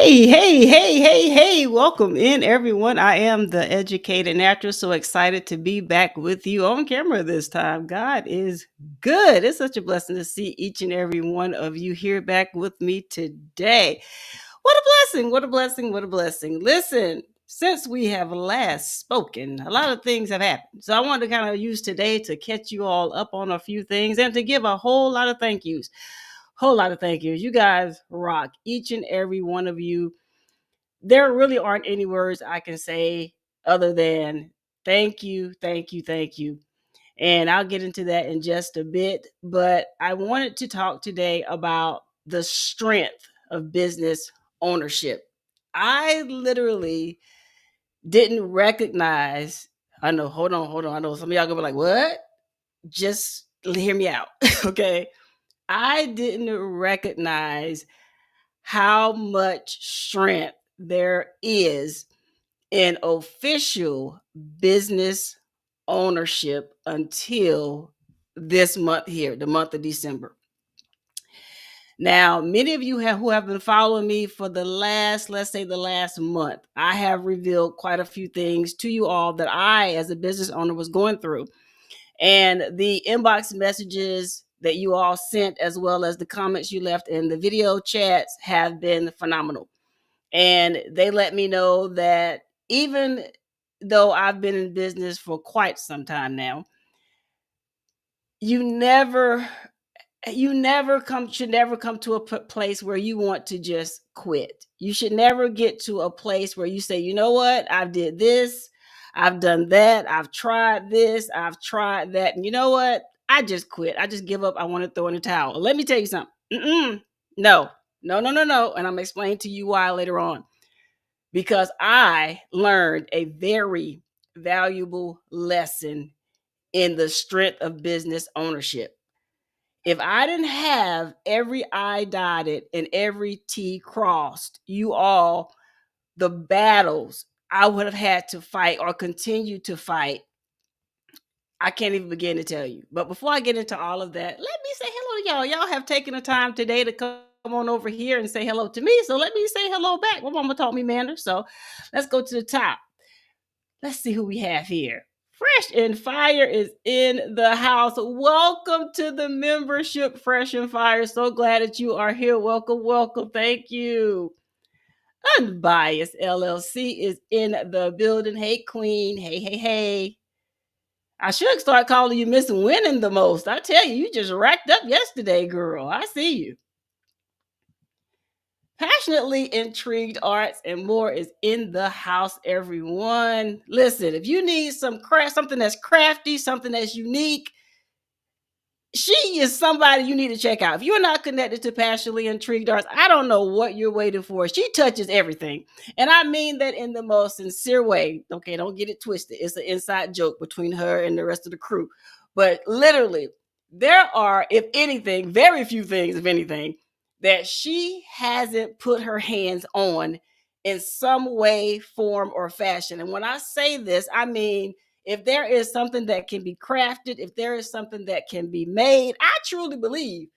Hey, welcome in everyone. I am the Educated Natural. So excited to be back with you on camera this time. God is good. It's such a blessing to see each and every one of you here back with me today. What a blessing, what a blessing, what a blessing. Listen, since we have last spoken, a lot of things have happened. So I wanted to kind of use today to catch you all up on a few things and to give a whole lot of thank yous. Whole lot of thank yous. You guys rock, each and every one of you. There really aren't any words I can say other than thank you, thank you, thank you. And I'll get into that in just a bit. But I wanted to talk today about the strength of business ownership. I literally didn't recognize, I know, hold on. I know some of y'all gonna be like, what? Just hear me out. Okay. I didn't recognize how much strength there is in official business ownership until this month here, the month of December. Now, many of you who have been following me for the last, let's say the last month, I have revealed quite a few things to you all that I, as a business owner, was going through. And the inbox messages that you all sent, as well as the comments you left in the video chats, have been phenomenal. And they let me know that even though I've been in business for quite some time now, you never should never come to a place where you want to just quit. You should never get to a place where you say, you know what, I've did this, I've done that, I've tried this, I've tried that, and you know what, I just quit, I just give up, I want to throw in the towel. Let me tell you something. No, no, and I'm explaining to you why later on, because I learned a very valuable lesson in the strength of business ownership. If I didn't have every I dotted and every T crossed, you all, the battles I would have had to fight or continue to fight, I can't even begin to tell you. But before I get into all of that, let me say hello to y'all. Y'all have taken the time today to come on over here and say hello to me. So let me say hello back. My mama taught me manners. So let's go to the top. Let's see who we have here. Fresh and Fire is in the house. Welcome to the membership, Fresh and Fire. So glad that you are here. Welcome, welcome. Thank you. Unbiased LLC is in the building. Hey, Queen. Hey. I should start calling you Miss Winning the most. I tell you, you just racked up yesterday, girl. I see you. Passionately Intrigued Arts and More is in the house, everyone. Listen, if you need something that's crafty, something that's unique, she is somebody you need to check out. If you're not connected to Passionately Intrigued Arts, I don't know what you're waiting for. She touches everything. And I mean that in the most sincere way. Okay, don't get it twisted. It's an inside joke between her and the rest of the crew. But literally, there are, if anything, very few things, if anything, that she hasn't put her hands on in some way, form, or fashion. And when I say this, I mean, if there is something that can be crafted, if there is something that can be made, I truly believe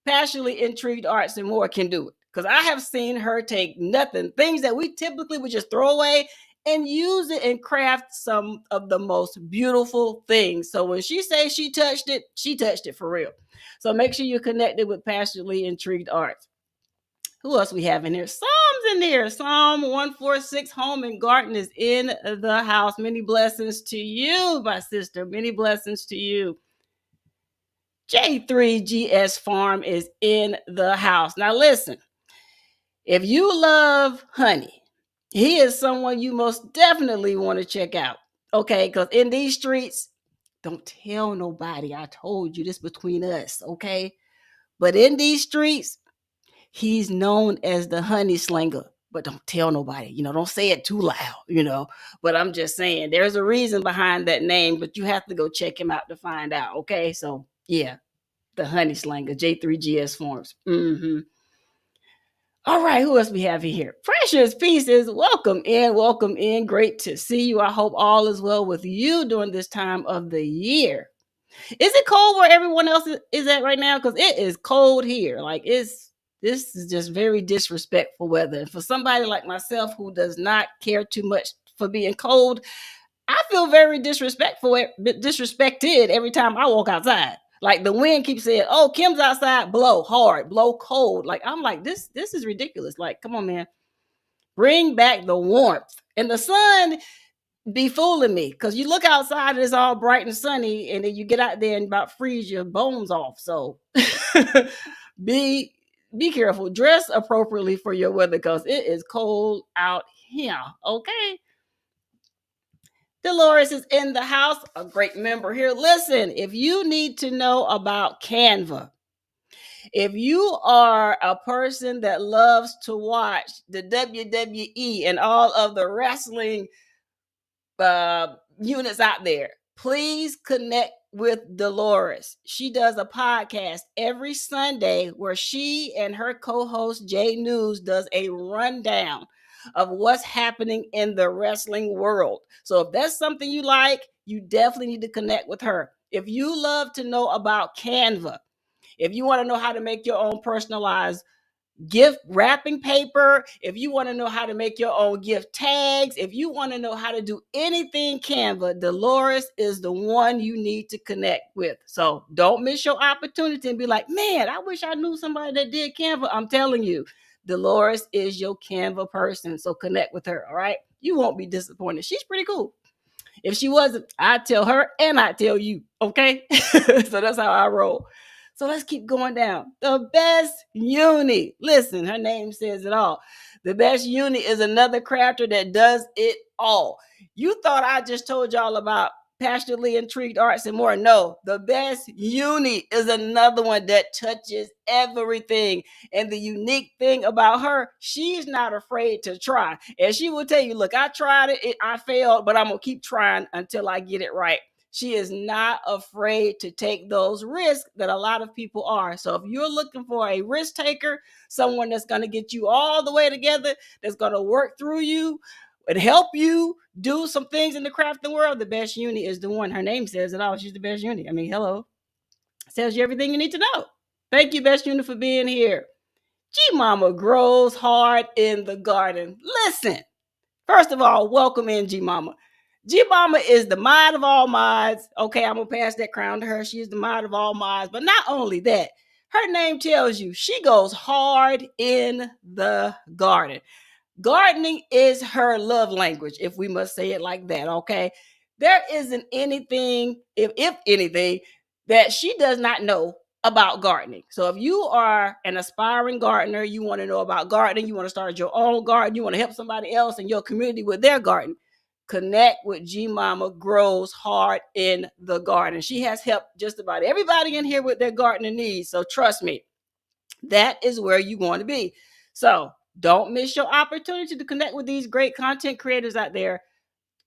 Passionately Intrigued Arts and More can do it. Because I have seen her take nothing, things that we typically would just throw away, and use it and craft some of the most beautiful things. So when she says she touched it for real. So make sure you're connected with Passionately Intrigued Arts. Who else we have in here? Psalms in there. Psalm 146, Home and Garden is in the house. Many blessings to you, my sister. Many blessings to you. J3GS Farm is in the house. Now listen, if you love honey, he is someone you most definitely want to check out. Okay, because in these streets, don't tell nobody I told you this between us, okay? But in these streets, he's known as the honey slinger, but don't tell nobody, don't say it too loud. But I'm just saying there's a reason behind that name, but you have to go check him out to find out. Okay. So yeah, the honey slinger, J3GS Farms. All right. Who else we have in here? Precious Pieces. Welcome in. Welcome in. Great to see you. I hope all is well with you during this time of the year. Is it cold where everyone else is at right now? Because it is cold here. Like it's This is just very disrespectful weather. And for somebody like myself who does not care too much for being cold, I feel very disrespected every time I walk outside. Like the wind keeps saying, "Oh, Kim's outside, blow hard, blow cold." Like I'm like, this is ridiculous. Like, come on, man, bring back the warmth. And the sun be fooling me because you look outside and it's all bright and sunny, and then you get out there and about freeze your bones off. So be be careful. Dress appropriately for your weather because it is cold out here. Okay. Dolores is in the house, a great member here. Listen, if you need to know about Canva, if you are a person that loves to watch the WWE and all of the wrestling units out there, please connect with Dolores. She does a podcast every Sunday where she and her co-host Jay News does a rundown of what's happening in the wrestling world. So if that's something you like, you definitely need to connect with her. If you love to know about Canva, if you want to know how to make your own personalized gift wrapping paper, if you want to know how to make your own gift tags, if you want to know how to do anything Canva, Dolores is the one you need to connect with. So don't miss your opportunity and be like, man, I wish I knew somebody that did Canva. I'm telling you, Dolores is your Canva person. So connect with her. All right. You won't be disappointed. She's pretty cool. If she wasn't, I'd tell her and I'd tell you. Okay. So that's how I roll. So let's keep going down. The best uni. Listen, her name says it all. The best uni is another crafter that does it all. You thought I just told y'all about passionately intrigued arts and more. No, the best uni is another one that touches everything. And the unique thing about her, she's not afraid to try. And she will tell you, look, I tried it, I failed, but I'm going to keep trying until I get it right. She is not afraid to take those risks that a lot of people are. So if you're looking for a risk taker, someone that's going to get you all the way together, that's going to work through you and help you do some things in the crafting world, the best uni is the one. Her name says it all. She's the best uni. I mean, hello. Tells you everything you need to know. Thank you, best uni, for being here. G Mama grows hard in the garden. Listen, first of all, welcome in G Mama. G Mama is the mod of all mods. Okay, I'm gonna pass that crown to her. She's the mod of all mods. But not only that, her name tells you she goes hard in the garden. Gardening is her love language, if we must say it like that. Okay, there isn't anything, if anything, that she does not know about gardening. So if you are an aspiring gardener, you want to know about gardening, you want to start your own garden, you want to help somebody else in your community with their garden, connect with G Mama Grows Hard in the Garden. She has helped just about everybody in here with their gardening needs. So trust me, that is where you want to be. So don't miss your opportunity to connect with these great content creators out there.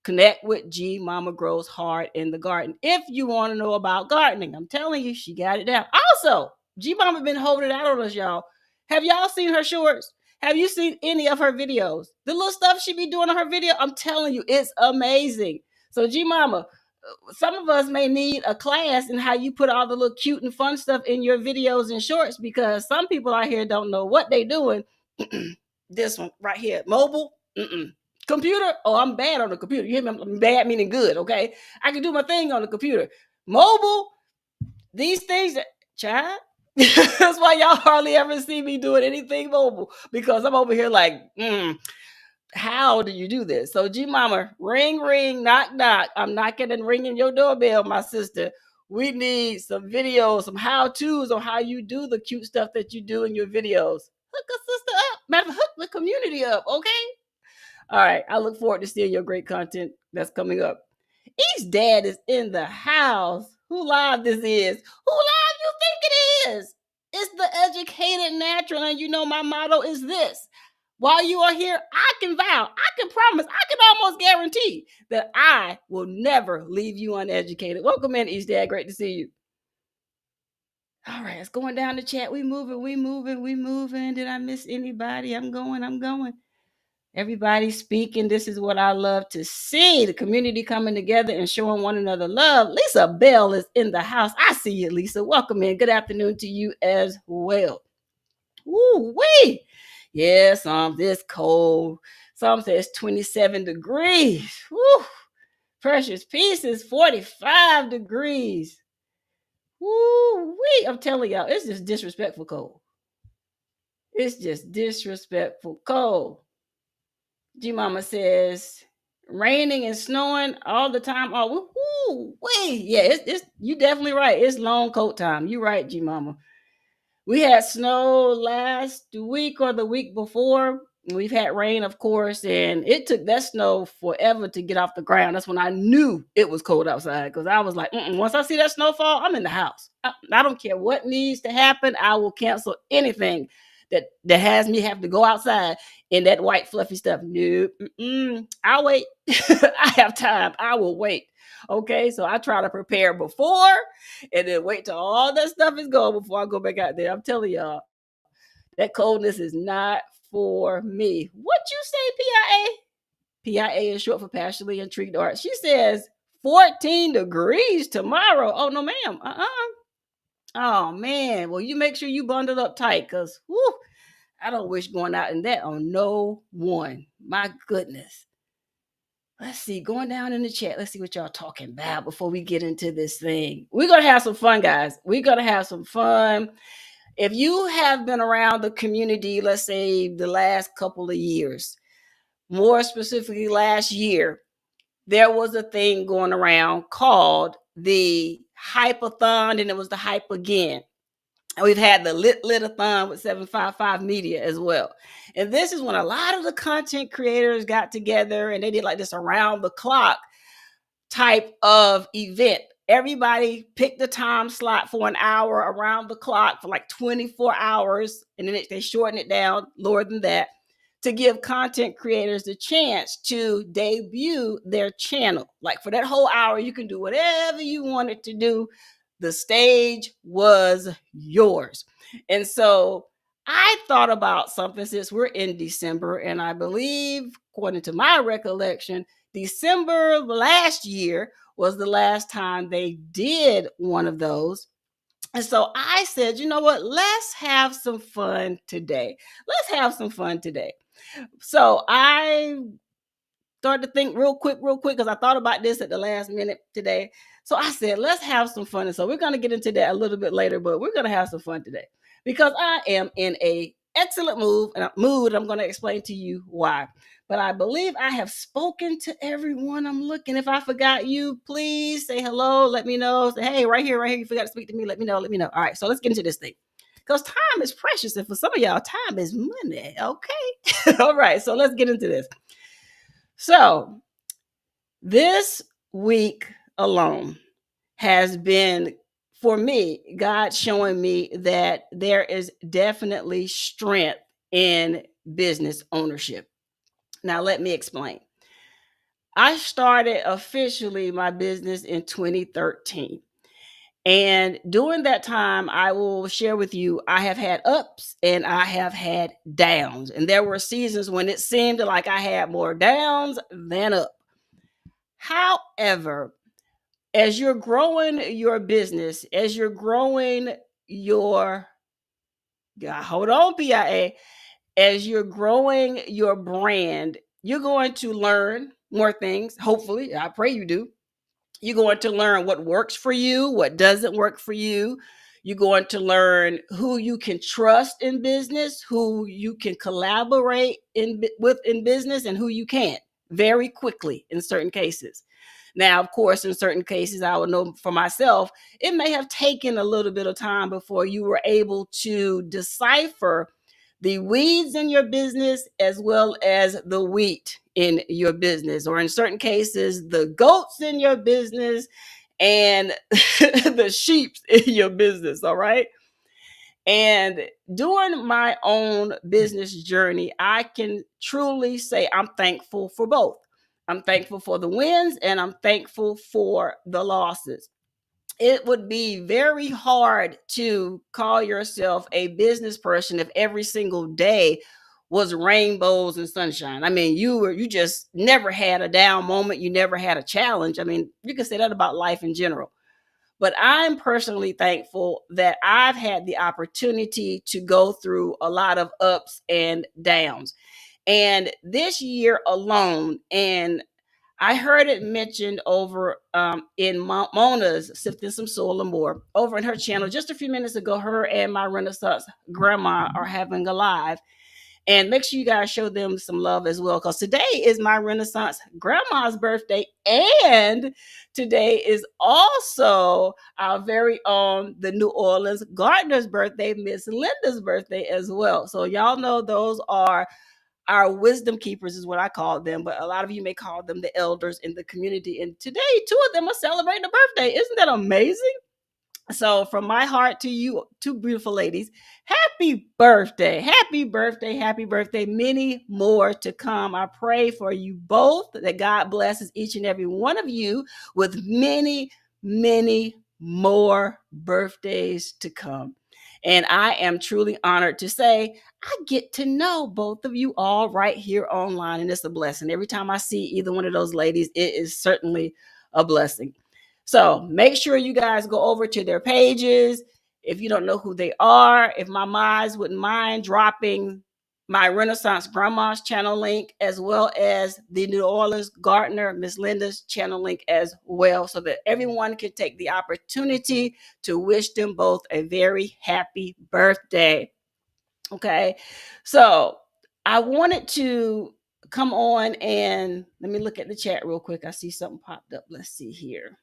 Connect with G Mama Grows Hard in the Garden if you want to know about gardening. I'm telling you, she got it down. Also, G Mama been holding it out on us, y'all. Have y'all seen her shorts? Have you seen any of her videos? The little stuff she be doing on her video, I'm telling you, it's amazing. So G Mama, some of us may need a class in how you put all the little cute and fun stuff in your videos and shorts, because some people out here don't know what they doing. This one right here, mobile. Computer, oh, I'm bad on the computer. You hear me? I'm bad meaning good, okay? I can do my thing on the computer. Mobile, these things, child. That's why y'all hardly ever see me doing anything mobile, because I'm over here like, how do you do this? So G Mama, ring, ring, knock, knock. I'm knocking and ringing your doorbell, my sister. We need some videos, some how-tos on how you do the cute stuff that you do in your videos. Hook a sister up. Matter hook the community up, okay? All right. I look forward to seeing your great content that's coming up. Each dad is in the house. Who live this is? Who live you think it is? It's the Educated Natural, and you know my motto is this. While you are here, I can vow, I can promise, I can almost guarantee that I will never leave you uneducated. Welcome in, East Dad. Great to see you. All right, it's going down the chat. We moving, we moving, we moving. Did I miss anybody? I'm going. Everybody speaking. This is what I love to see. The community coming together and showing one another love. Lisa Bell is in the house. I see you, Lisa. Welcome in. Good afternoon to you as well. Woo wee. Yeah, some this cold. Some says 27 degrees. Woo. Precious pieces, 45 degrees. Woo wee. I'm telling y'all, it's just disrespectful cold. It's just disrespectful cold. G Mama says raining and snowing all the time. Oh, woo wee. Yeah, it's you definitely right. It's long coat time. You right, G Mama. We had snow last week or the week before. We've had rain, of course, and it took that snow forever to get off the ground. That's when I knew it was cold outside because I was like, once I see that snowfall, I'm in the house. I don't care what needs to happen. I will cancel anything that has me have to go outside in that white fluffy stuff. Nope. I'll wait. I have time. I will wait. Okay, so I try to prepare before and then wait till all that stuff is gone before I go back out there. I'm telling y'all, that coldness is not for me. What you say, PIA? PIA is short for passionately intrigued art. She says 14 degrees tomorrow. Oh, no, ma'am. Oh, man. Well, you make sure you bundle up tight because, I don't wish going out in that on no one. My goodness. Let's see, going down in the chat. Let's see what y'all talking about before we get into this thing. We're going to have some fun, guys. We're going to have some fun. If you have been around the community, let's say the last couple of years, more specifically last year, there was a thing going around called the Hypathon, and it was the Hype Again. And we've had the Litathon with 755 Media as well. And this is when a lot of the content creators got together and they did like this around the clock type of event. Everybody picked a time slot for an hour around the clock for like 24 hours. And then they shortened it down lower than that to give content creators the chance to debut their channel. Like for that whole hour, you can do whatever you wanted to do. The stage was yours. And so I thought about something since we're in December, and I believe, according to my recollection, December last year was the last time they did one of those. And so I said, you know what? Let's have some fun today. Let's have some fun today. So I started to think real quick, because I thought about this at the last minute today. So I said, let's have some fun. And so we're going to get into that a little bit later, but we're going to have some fun today because I am in a excellent mood. I'm going to explain to you why. But I believe I have spoken to everyone I'm looking. If I forgot you, please say hello. Let me know. Say, hey, right here. You forgot to speak to me. Let me know. All right. So let's get into this thing because time is precious. And for some of y'all, time is money. Okay. All right. So let's get into this. So this week alone has been, for me, God showing me that there is definitely strength in business ownership. Now, let me explain. I started officially my business in 2013. And during that time, I will share with you, I have had ups and I have had downs. And there were seasons when it seemed like I had more downs than up. However, as you're growing your business, as you're growing your, hold on, PIA, as you're growing your brand, you're going to learn more things. Hopefully, I pray you do. You're going to learn what works for you, what doesn't work for you. You're going to learn who you can trust in business, who you can collaborate with in business, and who you can't very quickly in certain cases. Now, of course, in certain cases, I would know for myself, it may have taken a little bit of time before you were able to decipher the weeds in your business as well as the wheat in your business, or in certain cases, the goats in your business and the sheep in your business. All right. And during my own business journey, I can truly say I'm thankful for both. I'm thankful for the wins and I'm thankful for the losses. It would be very hard to call yourself a business person if every single day was rainbows and sunshine. I mean, you just never had a down moment. You never had a challenge. I mean, you can say that about life in general. But I'm personally thankful that I've had the opportunity to go through a lot of ups and downs. And this year alone, and I heard it mentioned over in Mona's Sifting Some Soul and More over in her channel just a few minutes ago. Her and my Renaissance grandma are having a live. And make sure you guys show them some love as well, because today is my Renaissance grandma's birthday. And today is also our very own, the New Orleans Gardener's birthday, Miss Linda's birthday as well. So y'all know those are our wisdom keepers is what I call them, but a lot of you may call them the elders in the community. And today, two of them are celebrating a birthday. Isn't that amazing? So, from my heart to you, two beautiful ladies, happy birthday, happy birthday, happy birthday. Many more to come. I pray for you both that God blesses each and every one of you with many, many more birthdays to come. And I am truly honored to say I get to know both of you all right here online. And it's a blessing. Every time I see either one of those ladies, it is certainly a blessing. So make sure you guys go over to their pages. If you don't know who they are, if my mods wouldn't mind dropping my Renaissance Grandma's channel link, as well as the New Orleans Gardener, Miss Linda's channel link as well, so that everyone can take the opportunity to wish them both a very happy birthday. Okay. So I wanted to come on and let me look at the chat real quick. I see something popped up. Let's see here.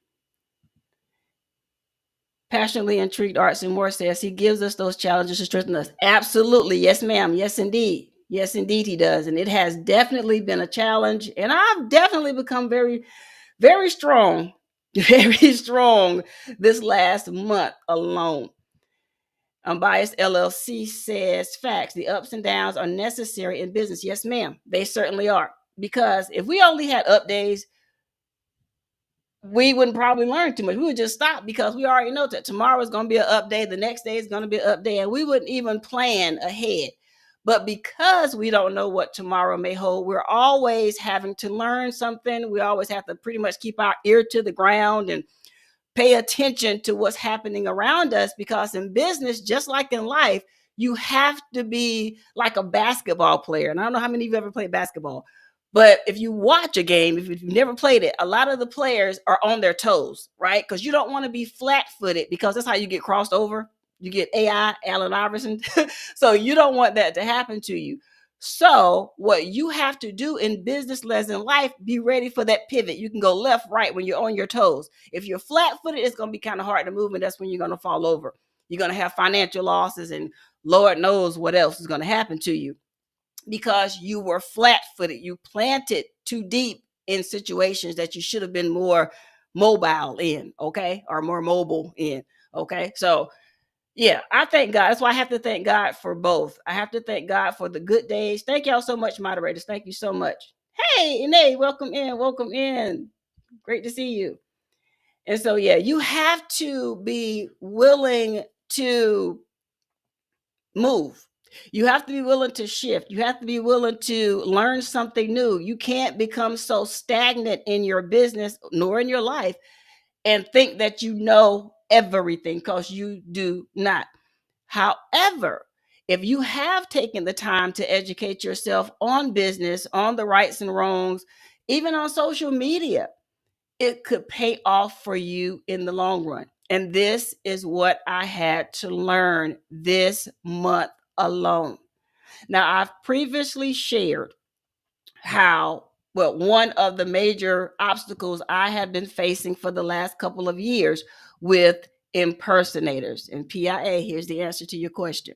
Passionately Intrigued Arts and More says he gives us those challenges to strengthen us. Absolutely. Yes, ma'am. Yes, indeed. Yes, indeed, he does. And it has definitely been a challenge. And I've definitely become very, very strong, very strong this last month alone. Unbiased LLC says facts. The ups and downs are necessary in business. Yes, ma'am. They certainly are. Because if we only had up days, we wouldn't probably learn too much. We would just stop because we already know that tomorrow is going to be an up day. The next day is going to be an up day. And we wouldn't even plan ahead. But because we don't know what tomorrow may hold, we're always having to learn something. We always have to pretty much keep our ear to the ground and pay attention to what's happening around us, because in business, just like in life, you have to be like a basketball player. And I don't know how many of you ever played basketball, but if you watch a game, if you've never played it, a lot of the players are on their toes, right? Because you don't want to be flat footed, because that's how you get crossed over. You get AI, Allen Iverson. So you don't want that to happen to you. So what you have to do in business, less in life, be ready for that pivot. You can go left, right when you're on your toes. If you're flat footed, it's going to be kind of hard to move, and that's when you're going to fall over. You're going to have financial losses, and Lord knows what else is going to happen to you, because you were flat footed. You planted too deep in situations that you should have been more mobile in, okay, or more mobile in, okay. So yeah, I thank God. That's why I have to thank God for both. I have to thank God for the good days. Thank y'all so much, moderators. Thank you so much. Hey, Inay, welcome in. Welcome in. Great to see you. And so, yeah, you have to be willing to move. You have to be willing to shift. You have to be willing to learn something new. You can't become so stagnant in your business nor in your life and think that you know everything, because you do not. However, if you have taken the time to educate yourself on business, on the rights and wrongs, even on social media, it could pay off for you in the long run. And this is what I had to learn this month alone. Now, I've previously shared how, well, one of the major obstacles I have been facing for the last couple of years with impersonators. And PIA, here's the answer to your question.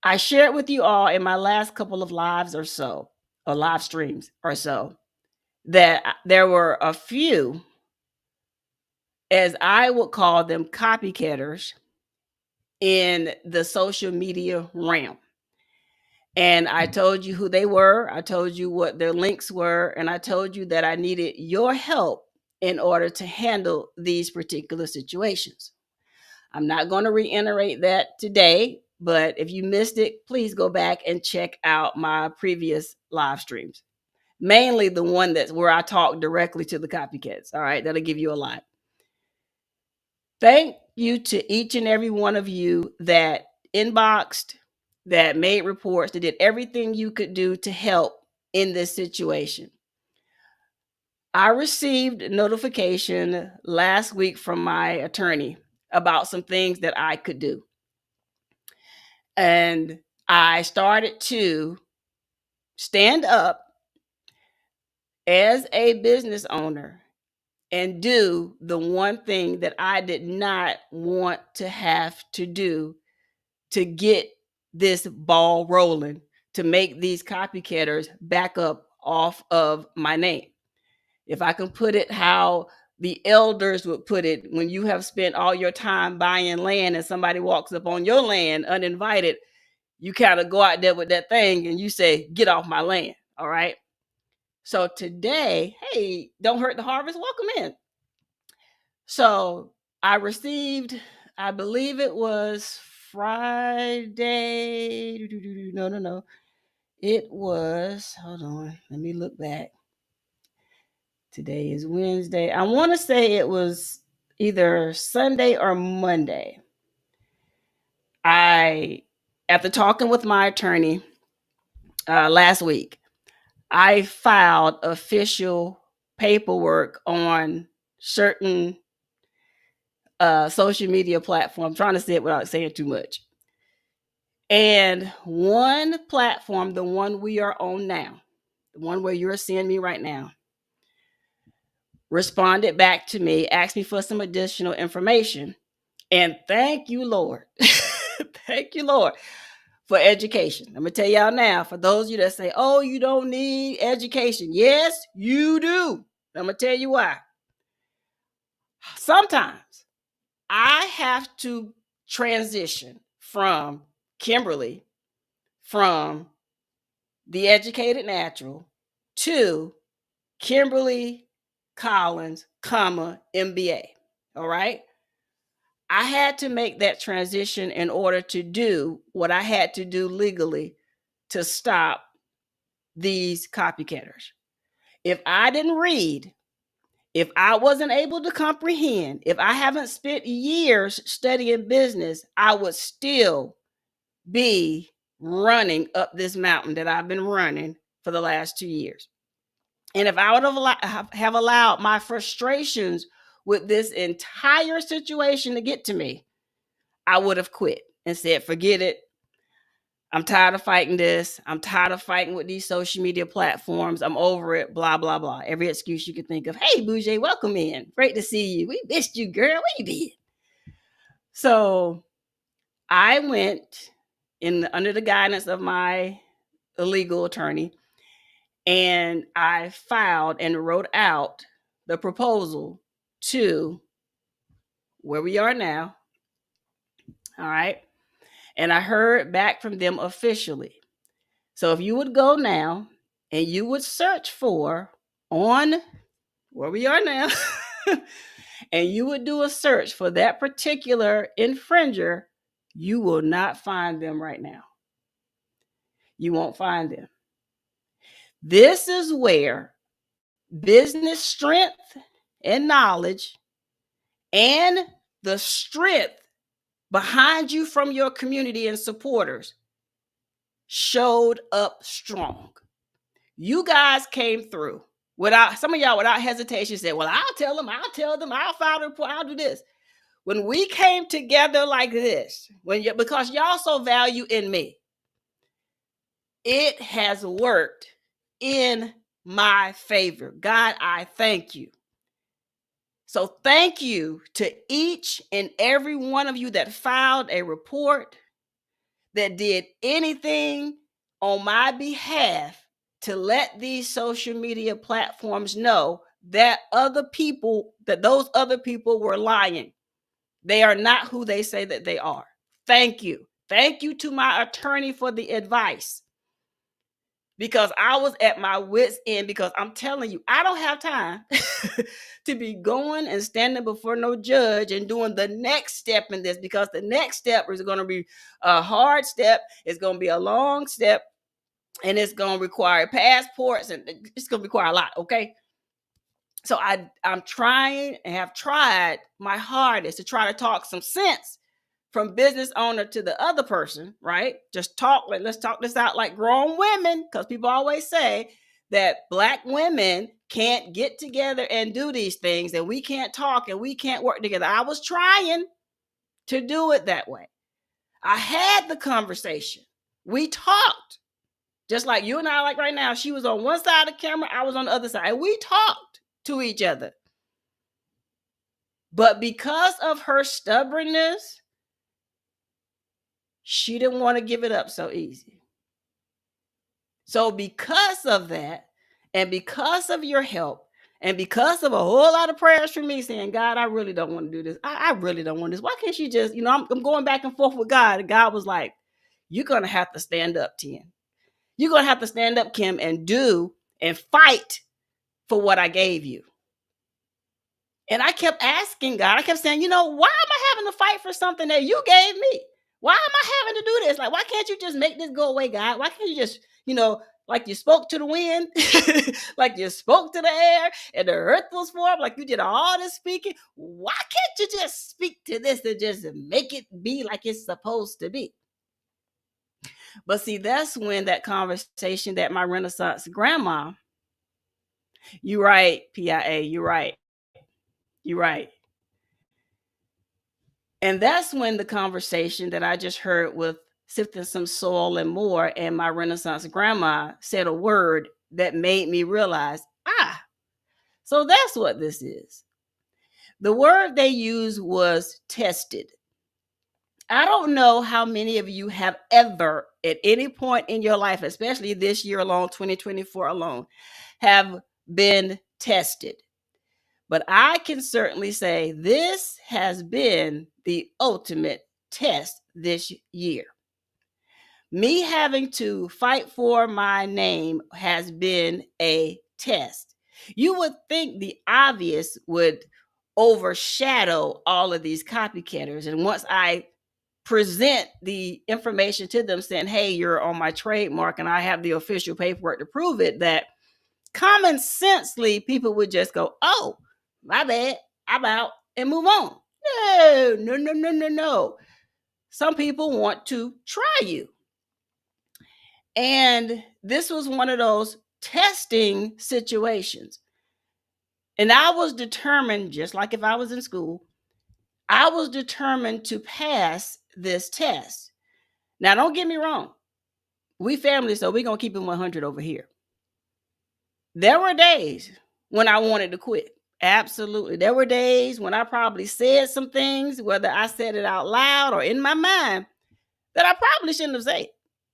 I shared with you all in my last couple of lives or so, or live streams or so, that there were a few, as I would call them, copycatters in the social media realm. And I told you who they were. I told you what their links were. And I told you that I needed your help in order to handle these particular situations. I'm not going to reiterate that today, but if you missed it, please go back and check out my previous live streams. Mainly the one that's where I talk directly to the copycats. All right, that'll give you a lot. Thank you to each and every one of you that inboxed, that made reports, that did everything you could do to help in this situation. I received a notification last week from my attorney about some things that I could do. And I started to stand up as a business owner and do the one thing that I did not want to have to do to get this ball rolling, to make these copycatters back up off of my name. If I can put it how the elders would put it, when you have spent all your time buying land and somebody walks up on your land uninvited, you kind of go out there with that thing and you say, get off my land. All right. So today, hey, don't hurt the harvest. Welcome in. So I received, I believe it was Friday. No. It was, hold on, let me look back. Today is Wednesday. I want to say it was either Sunday or Monday. After talking with my attorney last week, I filed official paperwork on certain social media platforms. I'm trying to say it without saying too much. And one platform, the one we are on now, the one where you're seeing me right now, responded back to me, asked me for some additional information. And thank you, Lord. Thank you, Lord, for education. I'm going to tell y'all now, for those of you that say, oh, you don't need education. Yes, you do. I'm going to tell you why. Sometimes I have to transition from Kimberly, from the Educated Natural, to Kimberly Collins, MBA. All right. I had to make that transition in order to do what I had to do legally to stop these copycatters. If I didn't read, if I wasn't able to comprehend, if I haven't spent years studying business, I would still be running up this mountain that I've been running for the last 2 years. And if I would have allowed my frustrations with this entire situation to get to me, I would have quit and said, forget it. I'm tired of fighting this. I'm tired of fighting with these social media platforms. I'm over it, blah, blah, blah. Every excuse you could think of. Hey, Bougie, welcome in. Great to see you. We missed you, girl. Where you been? So I went under the guidance of my legal attorney, and I filed and wrote out the proposal to where we are now. All right. And I heard back from them officially. So if you would go now and you would search for on where we are now, and you would do a search for that particular infringer, you will not find them right now. You won't find them. This is where business strength and knowledge and the strength behind you from your community and supporters showed up strong. You guys came through without, some of y'all without hesitation said, well, I'll tell them, I'll file the report, I'll do this. When we came together like this, because y'all so value in me, it has worked in my favor. God, I thank you. So thank you to each and every one of you that filed a report, that did anything on my behalf to let these social media platforms know that those other people were lying. They are not who they say that they are. Thank you. Thank you to my attorney for the advice, because I was at my wit's end, because I'm telling you, I don't have time to be going and standing before no judge and doing the next step in this, because the next step is going to be a hard step. It's going to be a long step, and it's going to require passports, and it's going to require a lot. Okay. So I'm trying and have tried my hardest to try to talk some sense from business owner to the other person, right? Just talk, let's talk this out like grown women, because people always say that Black women can't get together and do these things, and we can't talk and we can't work together. I was trying to do it that way. I had the conversation. We talked, just like you and I, like right now. She was on one side of the camera, I was on the other side, and we talked to each other. But because of her stubbornness, she didn't want to give it up so easy. So because of that, and because of your help, and because of a whole lot of prayers from me saying, God, I really don't want to do this. I really don't want this. Why can't you just, I'm going back and forth with God. And God was like, you're going to have to stand up, Tim. You're going to have to stand up, Kim, and do and fight for what I gave you. And I kept asking God, I kept saying, why am I having to fight for something that you gave me? Why am I having to do this? Like, why can't you just make this go away, God? Why can't you just, like you spoke to the wind, like you spoke to the air and the earth was formed, like you did all this speaking. Why can't you just speak to this and just make it be like it's supposed to be? But see, that's when that conversation that my Renaissance grandma, you're right, PIA, you're right. You're right. And that's when the conversation that I just heard with Sifting Some Soil and More and my Renaissance grandma said a word that made me realize, so that's what this is. The word they used was tested. I don't know how many of you have ever, at any point in your life, especially this year alone, 2024 alone, have been tested. But I can certainly say this has been the ultimate test this year. Me having to fight for my name has been a test. You would think the obvious would overshadow all of these copycatters. And once I present the information to them saying, hey, you're on my trademark and I have the official paperwork to prove it, that common sensely people would just go, oh, my bad, I'm out, and move on. No. Some people want to try you. And this was one of those testing situations. And I was determined, just like if I was in school, I was determined to pass this test. Now, don't get me wrong. We family, so we're going to keep it 100 over here. There were days when I wanted to quit. Absolutely. There were days when I probably said some things, whether I said it out loud or in my mind, that I probably shouldn't have said.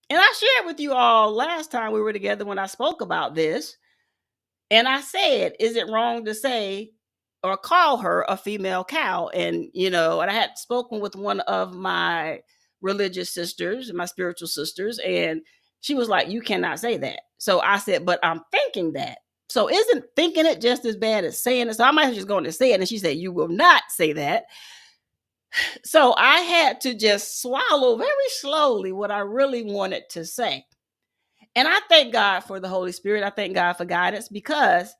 And I shared with you all last time we were together when I spoke about this. And I said, is it wrong to say or call her a female cow? And, and I had spoken with one of my religious sisters, my spiritual sisters, and she was like, you cannot say that. So I said, but I'm thinking that. So isn't thinking it just as bad as saying it? So I might have just gone to say it. And she said, you will not say that. So I had to just swallow very slowly what I really wanted to say. And I thank God for the Holy Spirit. I thank God for guidance, because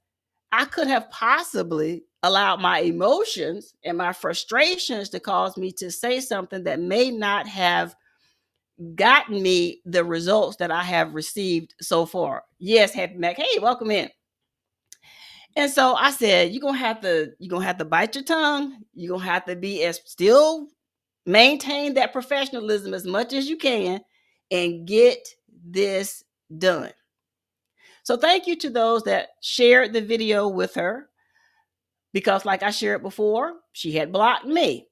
I could have possibly allowed my emotions and my frustrations to cause me to say something that may not have gotten me the results that I have received so far. Yes, Happy Mac. Hey, welcome in. And so I said, you're gonna have to bite your tongue. You're gonna have to be still maintain that professionalism as much as you can and get this done. So thank you to those that shared the video with her, because like I shared before, she had blocked me.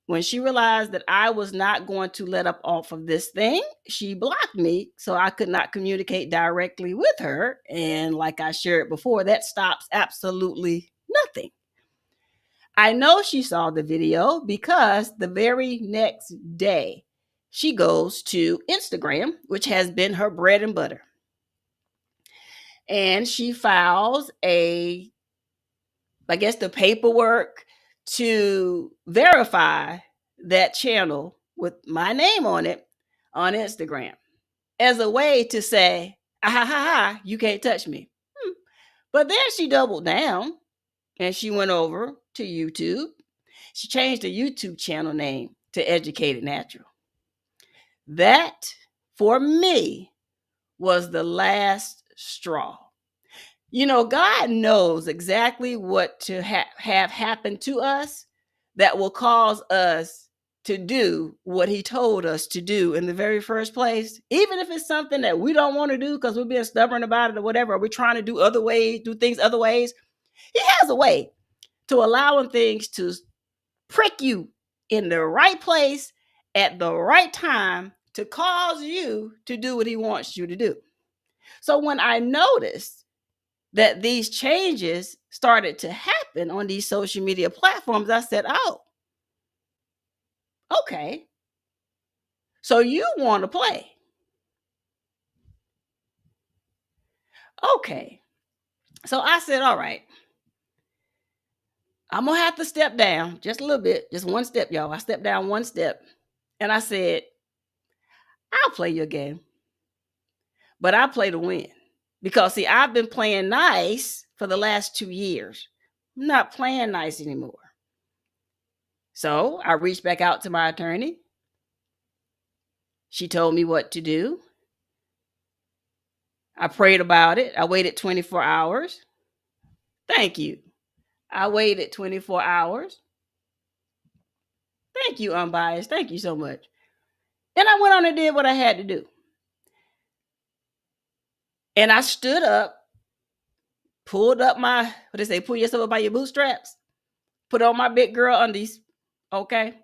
When she realized that I was not going to let up off of this thing, she blocked me, so I could not communicate directly with her. And like I shared before, that stops absolutely nothing. I know she saw the video because the very next day, she goes to Instagram, which has been her bread and butter. And she files the paperwork to verify that channel with my name on it on Instagram as a way to say, you can't touch me. But then she doubled down and she went over to YouTube. She changed the YouTube channel name to Educated Natural. That, for me, was the last straw. You know, God knows exactly what to have happen to us that will cause us to do what he told us to do in the very first place, even if it's something that we don't want to do because we're being stubborn about it or whatever, or we're trying to do things other ways. He has a way to allowing things to prick you in the right place at the right time to cause you to do what he wants you to do. So when I noticed that these changes started to happen on these social media platforms, I said, oh, okay. So you want to play. Okay. So I said, all right, I'm going to have to step down just a little bit, just one step, y'all. I stepped down one step and I said, I'll play your game, but I play to win. Because see, I've been playing nice for the last 2 years. I'm not playing nice anymore. So I reached back out to my attorney. She told me what to do. I prayed about it. I waited 24 hours. Thank you. I waited 24 hours. Thank you, Unbiased. Thank you so much. And I went on and did what I had to do. And I stood up, pulled up my, what they say, pull yourself up by your bootstraps, put on my big girl undies, okay?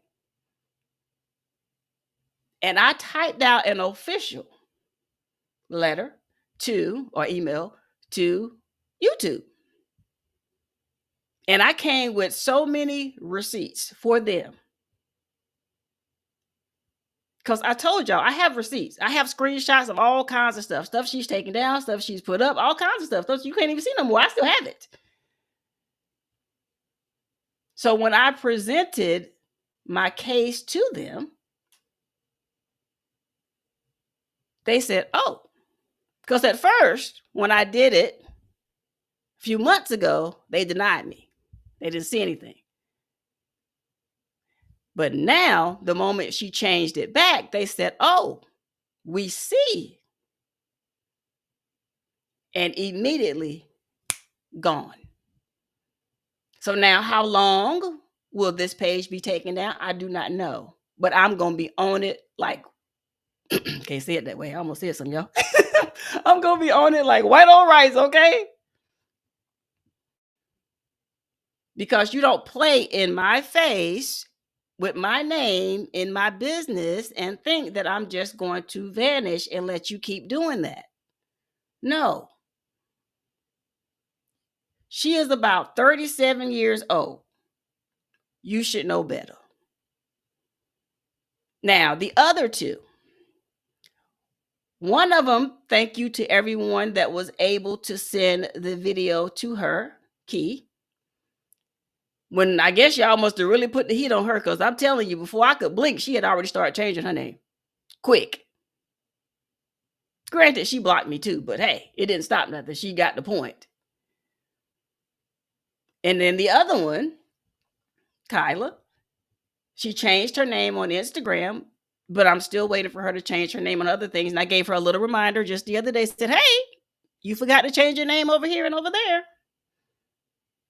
And I typed out an official letter to, or email to YouTube. And I came with so many receipts for them. Because I told y'all, I have receipts. I have screenshots of all kinds of stuff she's taken down, stuff she's put up, all kinds of stuff you can't even see no more. I still have it. So when I presented my case to them, they said, oh, because at first, when I did it a few months ago, they denied me. They didn't see anything. But now, the moment she changed it back, they said, oh, we see. And immediately gone. So now how long will this page be taken down? I do not know. But I'm going to be on it like, can't say it that way. I almost said something, y'all. I'm going to be on it like white on rice, okay? Because you don't play in my face with my name in my business and think that I'm just going to vanish and let you keep doing that. No. She is about 37 years old. You should know better. Now, the other two. One of them, thank you to everyone that was able to send the video to her, Key. When I guess y'all must have really put the heat on her, because I'm telling you, before I could blink, she had already started changing her name. Quick. Granted, she blocked me too, but hey, it didn't stop nothing. She got the point. And then the other one, Kyla, she changed her name on Instagram, but I'm still waiting for her to change her name on other things. And I gave her a little reminder just the other day, said, hey, you forgot to change your name over here and over there.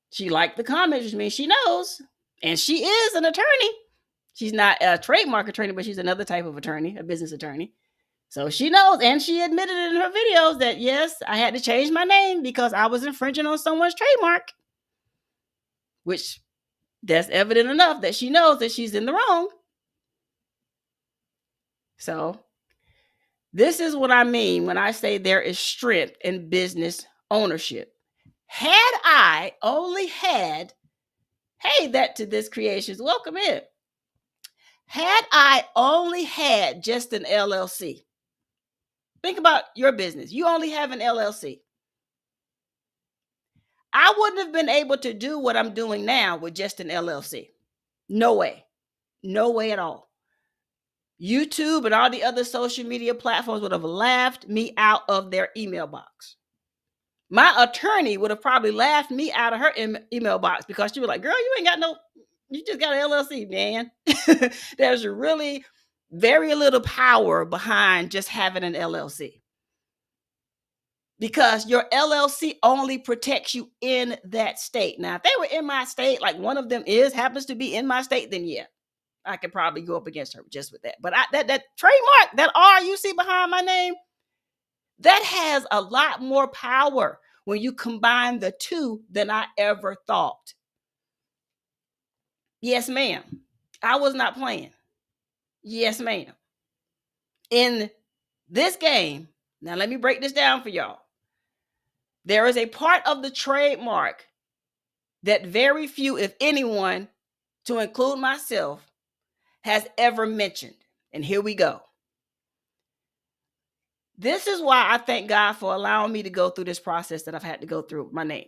She liked the comments, which means she knows. And she is an attorney. She's not a trademark attorney, but she's another type of attorney, a business attorney. So she knows, and she admitted in her videos that, yes, I had to change my name because I was infringing on someone's trademark, which that's evident enough that she knows that she's in the wrong. So this is what I mean when I say there is strength in business ownership. Had I only had, hey, that to this creations, welcome in. Had I only had just an LLC, think about your business. You only have an LLC. I wouldn't have been able to do what I'm doing now with just an LLC. No way. No way at all. YouTube and all the other social media platforms would have laughed me out of their email box. My attorney would have probably laughed me out of her email box because she was like, girl, you ain't got no, you just got an LLC, man. There's really very little power behind just having an LLC because your LLC only protects you in that state. Now, if they were in my state, like one of them happens to be in my state, then yeah, I could probably go up against her just with that. But that trademark, that R you see behind my name, that has a lot more power when you combine the two than I ever thought. Yes, ma'am. I was not playing. Yes, ma'am. In this game, now let me break this down for y'all. There is a part of the trademark that very few, if anyone, to include myself, has ever mentioned. And here we go. This is why I thank God for allowing me to go through this process that I've had to go through with my name,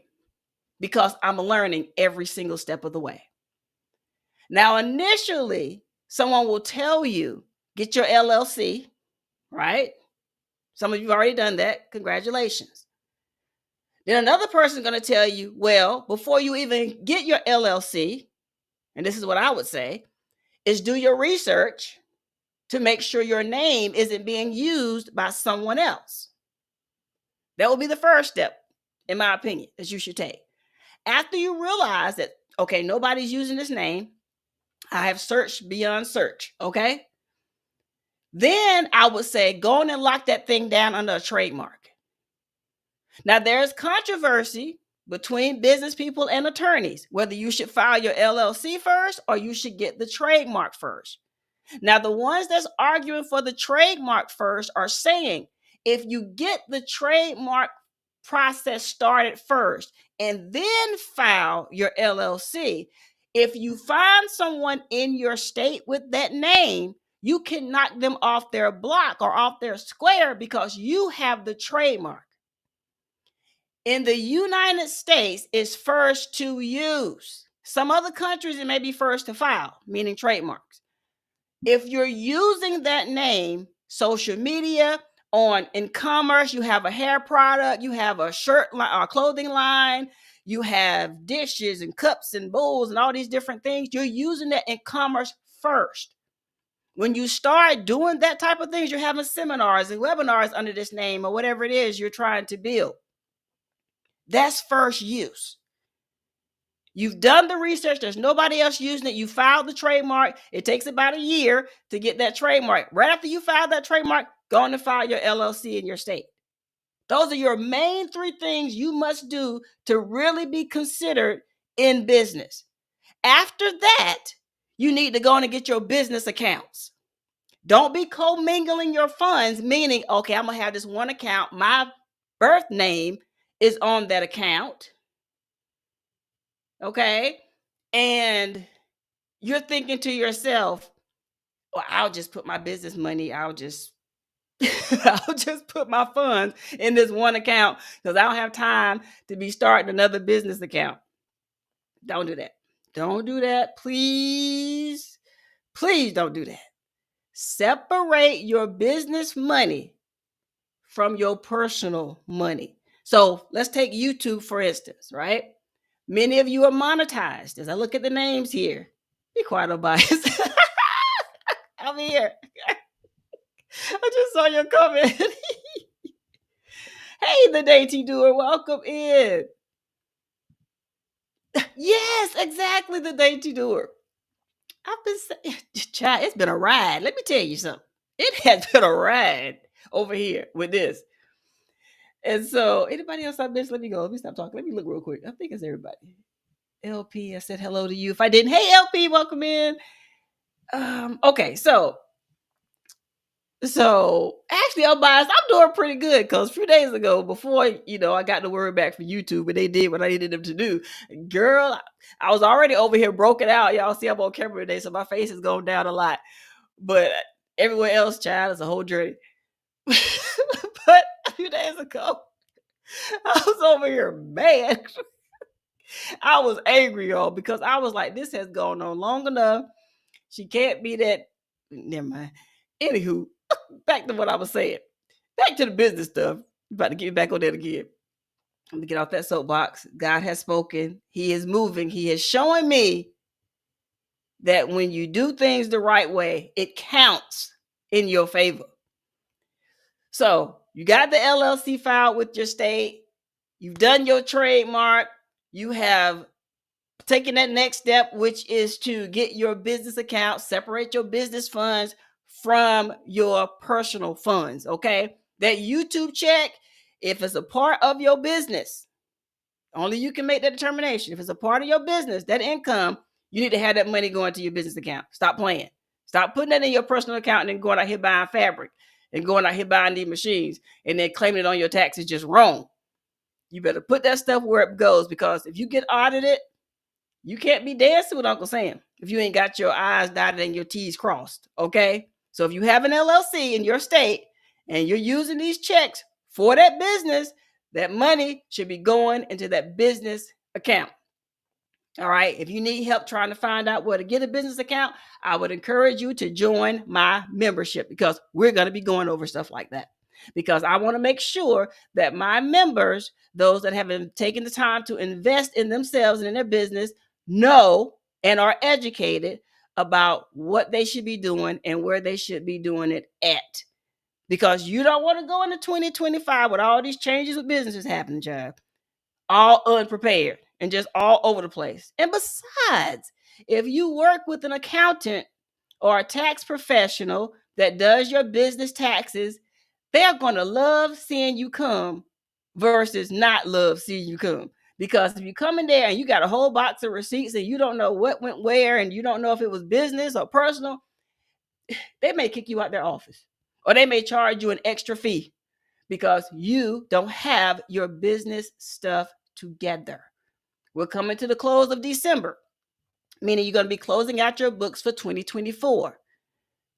because I'm learning every single step of the way. Now, initially, someone will tell you, get your LLC, right? Some of you have already done that. Congratulations. Then another person is going to tell you, well, before you even get your LLC, and this is what I would say, is do your research to make sure your name isn't being used by someone else. That would be the first step, in my opinion, that you should take. After you realize that, okay, nobody's using this name, I have searched beyond search, okay? Then I would say go on and lock that thing down under a trademark. Now, there's controversy between business people and attorneys, whether you should file your LLC first or you should get the trademark first. Now, the ones that's arguing for the trademark first are saying if you get the trademark process started first and then file your LLC, if you find someone in your state with that name, you can knock them off their block or off their square because you have the trademark. In the United States, it's first to use. Some other countries, it may be first to file, meaning trademarks. If you're using that name, social media, in commerce, you have a hair product, you have a shirt line or clothing line, you have dishes and cups and bowls and all these different things. You're using that in commerce first. When you start doing that type of things, you're having seminars and webinars under this name or whatever it is you're trying to build. That's first use. You've done the research. There's nobody else using it. You filed the trademark. It takes about a year to get that trademark. Right after you file that trademark, go on and file your LLC in your state. Those are your main three things you must do to really be considered in business. After that, you need to go on and get your business accounts. Don't be commingling your funds, meaning, okay, I'm going to have this one account. My birth name is on that account. Okay. And you're thinking to yourself, well, I'll just put my business money, I'll just put my funds in this one account because I don't have time to be starting another business account. Don't do that. Don't do that. Please, please don't do that. Separate your business money from your personal money. So let's take YouTube, for instance, right? Many of you are monetized. As I look at the names here, be quiet about it. I'm here. I just saw your comment. Hey, the dainty doer, welcome in. Yes, exactly, the dainty doer. I've been saying, child, it's been a ride. Let me tell you something. It has been a ride over here with this. And so, anybody else I missed? Let me go. Let me stop talking. Let me look real quick. I think it's everybody. LP, I said hello to you. If I didn't, hey LP, welcome in. Okay, so actually, I'm biased. I'm doing pretty good because a few days ago, before I got the word back from YouTube and they did what I needed them to do, girl, I was already over here broken out. Y'all see I'm on camera today, so my face is going down a lot. But everywhere else, child, it's a whole journey. But a few days ago, I was over here mad. I was angry, y'all, because I was like, this has gone on long enough. She can't be that. Never mind. Anywho, back to what I was saying. Back to the business stuff. About to get back on that again. Let me get off that soapbox. God has spoken. He is moving. He is showing me that when you do things the right way, it counts in your favor. So you got the LLC filed with your state. You've done your trademark. You have taken that next step, which is to get your business account, separate your business funds from your personal funds. Okay. That YouTube check, if it's a part of your business, only you can make that determination. If it's a part of your business, that income, you need to have that money going to your business account. Stop playing. Stop putting that in your personal account and then going out here buying fabric and going out here buying these machines and then claiming it on your taxes just wrong. You better put that stuff where it goes, because if you get audited, you can't be dancing with Uncle Sam if you ain't got your I's dotted and your T's crossed. Okay. So if you have an LLC in your state and you're using these checks for that business, that money should be going into that business account. All right. If you need help trying to find out where to get a business account, I would encourage you to join my membership, because we're going to be going over stuff like that. Because I want to make sure that my members, those that have taken the time to invest in themselves and in their business, know and are educated about what they should be doing and where they should be doing it at. Because you don't want to go into 2025 with all these changes with businesses happening, child, all unprepared and just all over the place. And besides, if you work with an accountant or a tax professional that does your business taxes, they're going to love seeing you come versus not love seeing you come. Because if you come in there and you got a whole box of receipts and you don't know what went where and you don't know if it was business or personal, they may kick you out their office, or they may charge you an extra fee because you don't have your business stuff together. We're coming to the close of December, meaning you're going to be closing out your books for 2024.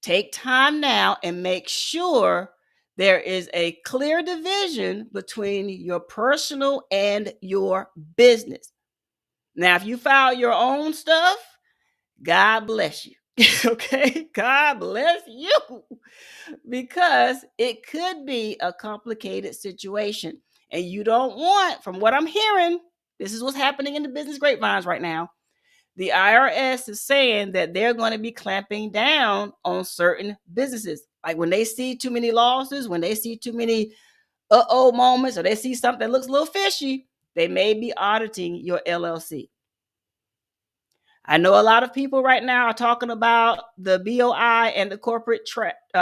Take time now and make sure there is a clear division between your personal and your business. Now, if you file your own stuff, God bless you. Okay? God bless you. Because it could be a complicated situation. And you don't want, from what I'm hearing, this is what's happening in the business grapevines right now. The IRS is saying that they're going to be clamping down on certain businesses. Like when they see too many losses, when they see too many uh-oh moments, or they see something that looks a little fishy, they may be auditing your LLC. I know a lot of people right now are talking about the BOI and the Corporate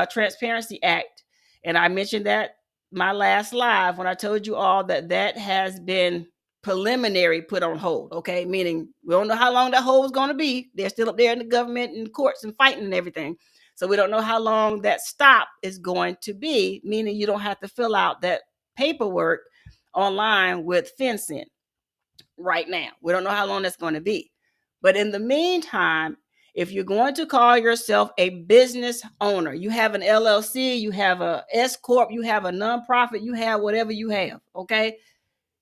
Transparency Act. And I mentioned that my last live when I told you all that that has been preliminary put on hold. Okay. Meaning we don't know how long that hold is going to be. They're still up there in the government and courts and fighting and everything. So we don't know how long that stop is going to be, meaning you don't have to fill out that paperwork online with FinCEN right now. We don't know how long that's going to be. But in the meantime, if you're going to call yourself a business owner, you have an LLC, you have a S Corp, you have a nonprofit, you have whatever you have, okay?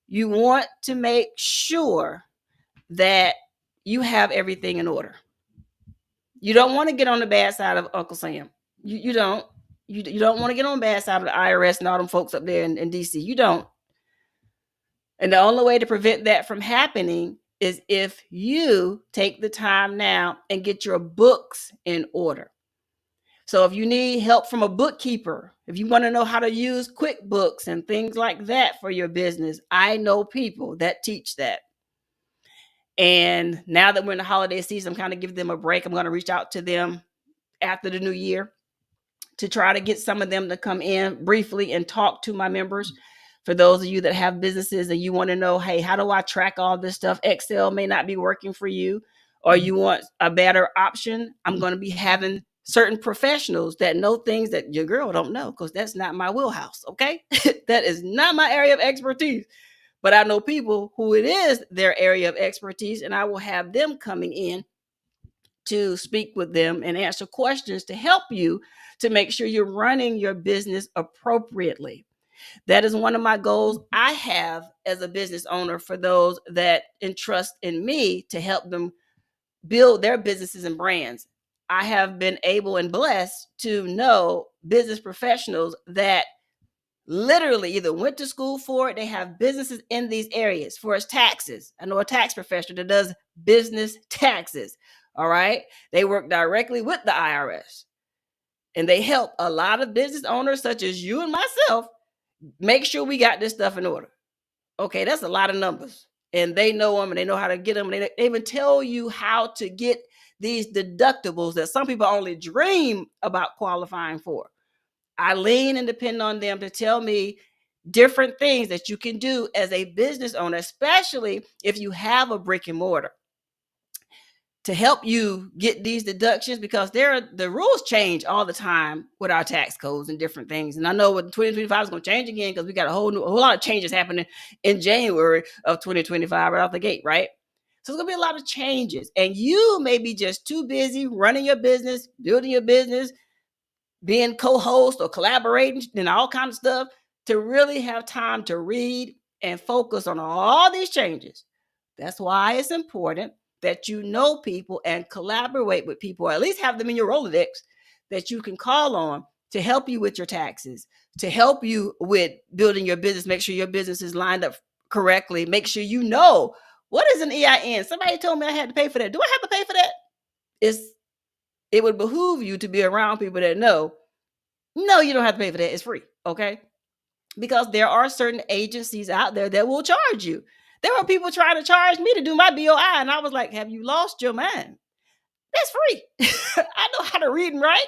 You want to make sure that you have everything in order. You don't want to get on the bad side of Uncle Sam. You don't. You don't want to get on the bad side of the IRS and all them folks up there in DC. You don't. And the only way to prevent that from happening is if you take the time now and get your books in order. So if you need help from a bookkeeper, if you want to know how to use QuickBooks and things like that for your business, I know people that teach that. And now that we're in the holiday season, I'm kind of giving them a break. I'm going to reach out to them after the new year to try to get some of them to come in briefly and talk to my members. For those of you that have businesses and you want to know, hey, how do I track all this stuff? Excel may not be working for you, or you want a better option. I'm going to be having certain professionals that know things that your girl don't know, because that's not my wheelhouse. Okay. That is not my area of expertise, but I know people who it is their area of expertise, and I will have them coming in to speak with them and answer questions to help you to make sure you're running your business appropriately. That is one of my goals I have as a business owner for those that entrust in me to help them build their businesses and brands. I have been able and blessed to know business professionals that literally either went to school for it, they have businesses in these areas for its taxes. I know a tax professional that does business taxes. All right. They work directly with the IRS and they help a lot of business owners, such as you and myself, make sure we got this stuff in order. Okay. That's a lot of numbers. And they know them and they know how to get them. And they even tell you how to get these deductibles that some people only dream about qualifying for. I lean and depend on them to tell me different things that you can do as a business owner, especially if you have a brick and mortar, to help you get these deductions, because the rules change all the time with our tax codes and different things. And I know what 2025 is going to change again, because we got a whole lot of changes happening in January of 2025 right off the gate, right? So it's going to be a lot of changes, and you may be just too busy running your business, building your business, being co-host or collaborating and all kinds of stuff, to really have time to read and focus on all these changes. That's why it's important that you know people and collaborate with people, or at least have them in your Rolodex that you can call on to help you with your taxes, to help you with building your business, make sure your business is lined up correctly, make sure you know what is an EIN. Somebody told me I had to pay for that. Do I have to pay for that? It would behoove you to be around people that know, no, you don't have to pay for that. It's free. Okay. Because there are certain agencies out there that will charge you. There were people trying to charge me to do my BOI. And I was like, have you lost your mind? That's free. I know how to read and write.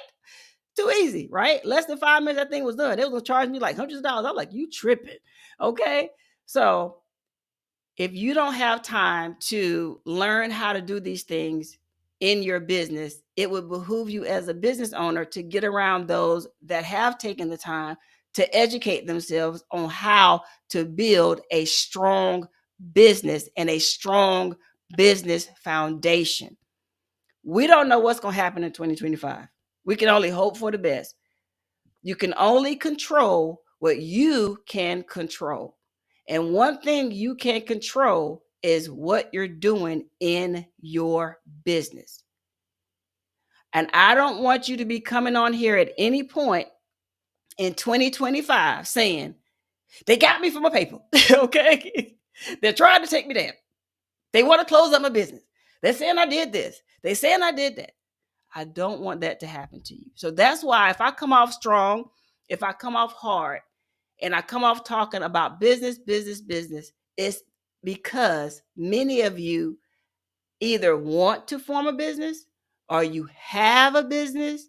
Too easy, right? Less than 5 minutes, that thing was done. They was going to charge me like hundreds of dollars. I'm like, you tripping. Okay. So if you don't have time to learn how to do these things in your business, it would behoove you as a business owner to get around those that have taken the time to educate themselves on how to build a strong business and a strong business foundation. We don't know what's going to happen in 2025. We can only hope for the best. You can only control what you can control. And one thing you can control is what you're doing in your business. And I don't want you to be coming on here at any point in 2025 saying, they got me for my paper. Okay. They're trying to take me down. They want to close up my business. They're saying I did this. They're saying I did that. I don't want that to happen to you. So that's why if I come off strong, if I come off hard, and I come off talking about business, it's because many of you either want to form a business, or you have a business,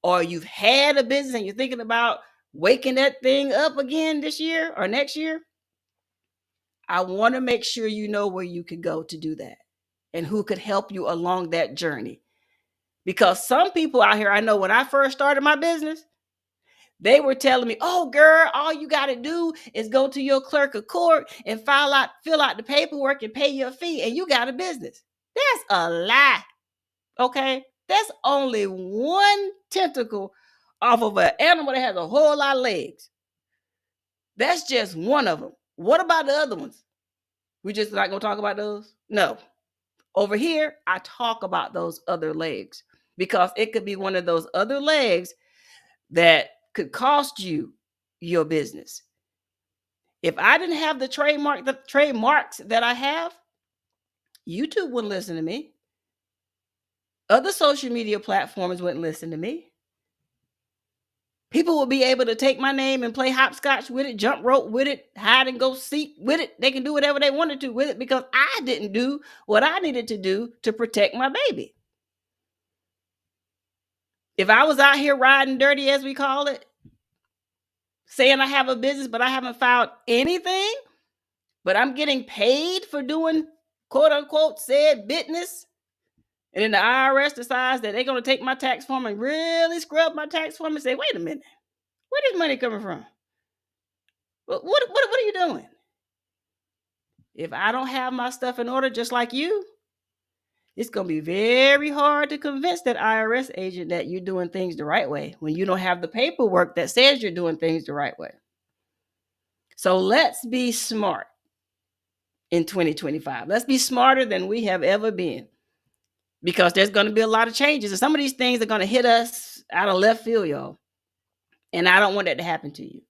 or you've had a business and you're thinking about waking that thing up again this year or next year. I want to make sure you know where you could go to do that and who could help you along that journey. Because some people out here, I know when I first started my business, they were telling me, oh, girl, all you got to do is go to your clerk of court and fill out the paperwork and pay your fee, and you got a business. That's a lie. Okay. That's only one tentacle off of an animal that has a whole lot of legs. That's just one of them. What about the other ones? We just not going to talk about those? No. Over here, I talk about those other legs, because it could be one of those other legs that could cost you your business. If I didn't have the trademarks that I have, YouTube wouldn't listen to me. Other social media platforms wouldn't listen to me. People will be able to take my name and play hopscotch with it, jump rope with it, hide and go seek with it. They can do whatever they wanted to with it, because I didn't do what I needed to do to protect my baby. If I was out here riding dirty, as we call it, saying I have a business, but I haven't filed anything, but I'm getting paid for doing quote unquote said business, and then the IRS decides that they're going to take my tax form and really scrub my tax form and say, wait a minute, where is money coming from? What are you doing? If I don't have my stuff in order, just like you, it's going to be very hard to convince that IRS agent that you're doing things the right way when you don't have the paperwork that says you're doing things the right way. So let's be smart in 2025. Let's be smarter than we have ever been, because there's going to be a lot of changes. And some of these things are going to hit us out of left field, y'all. And I don't want that to happen to you.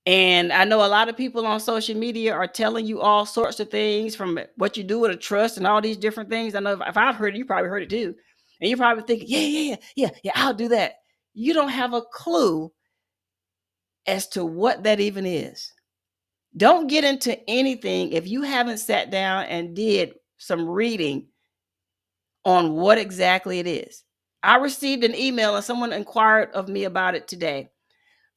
And I know a lot of people on social media are telling you all sorts of things from what you do with a trust and all these different things. I know if I've heard it, you probably heard it too. And you're probably thinking, yeah, I'll do that. You don't have a clue as to what that even is. Don't get into anything if you haven't sat down and did some reading on what exactly it is. I received an email and someone inquired of me about it today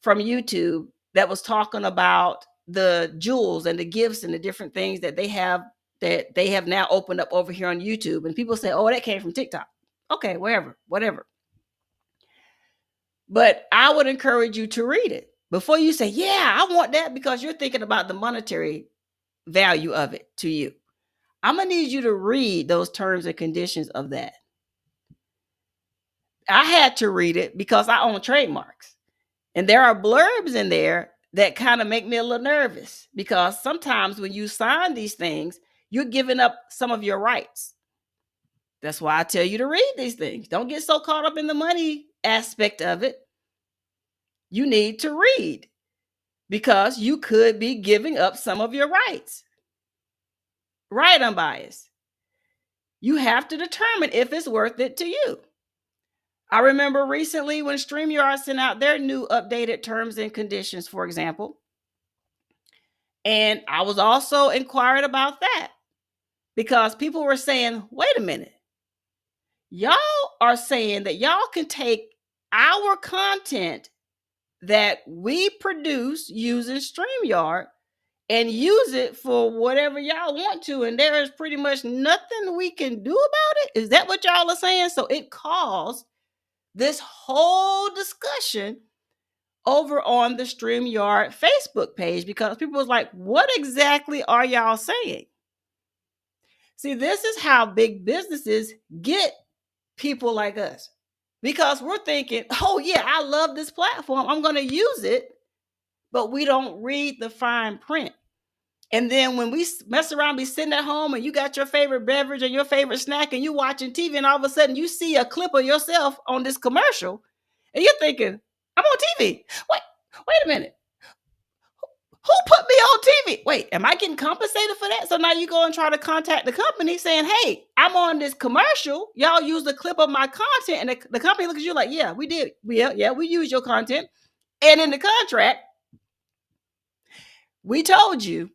from YouTube that was talking about the jewels and the gifts and the different things that they have now opened up over here on YouTube. And people say, oh, that came from TikTok. Okay, whatever. But I would encourage you to read it before you say, yeah, I want that, because you're thinking about the monetary value of it to you. I'm going to need you to read those terms and conditions of that. I had to read it because I own trademarks. And there are blurbs in there that kind of make me a little nervous, because sometimes when you sign these things, you're giving up some of your rights. That's why I tell you to read these things. Don't get so caught up in the money aspect of it. You need to read, because you could be giving up some of your rights. Right, unbiased. You have to determine if it's worth it to you. I remember recently when StreamYard sent out their new updated terms and conditions, for example. And I was also inquired about that, because people were saying, wait a minute, y'all are saying that y'all can take our content that we produce using StreamYard and use it for whatever y'all want to, and there is pretty much nothing we can do about it. Is that what y'all are saying? So it caused this whole discussion over on the StreamYard Facebook page, because people was like, what exactly are y'all saying? See, this is how big businesses get people like us, because we're thinking, oh yeah, I love this platform, I'm going to use it, but we don't read the fine print. And then when we mess around, be sitting at home and you got your favorite beverage and your favorite snack and you watching TV, and all of a sudden you see a clip of yourself on this commercial and you're thinking, I'm on TV. Wait a minute. Who put me on TV? Wait, am I getting compensated for that? So now you go and try to contact the company saying, hey, I'm on this commercial. Y'all use a clip of my content. And the company looks at you like, yeah, we did. We use your content. And in the contract, we told you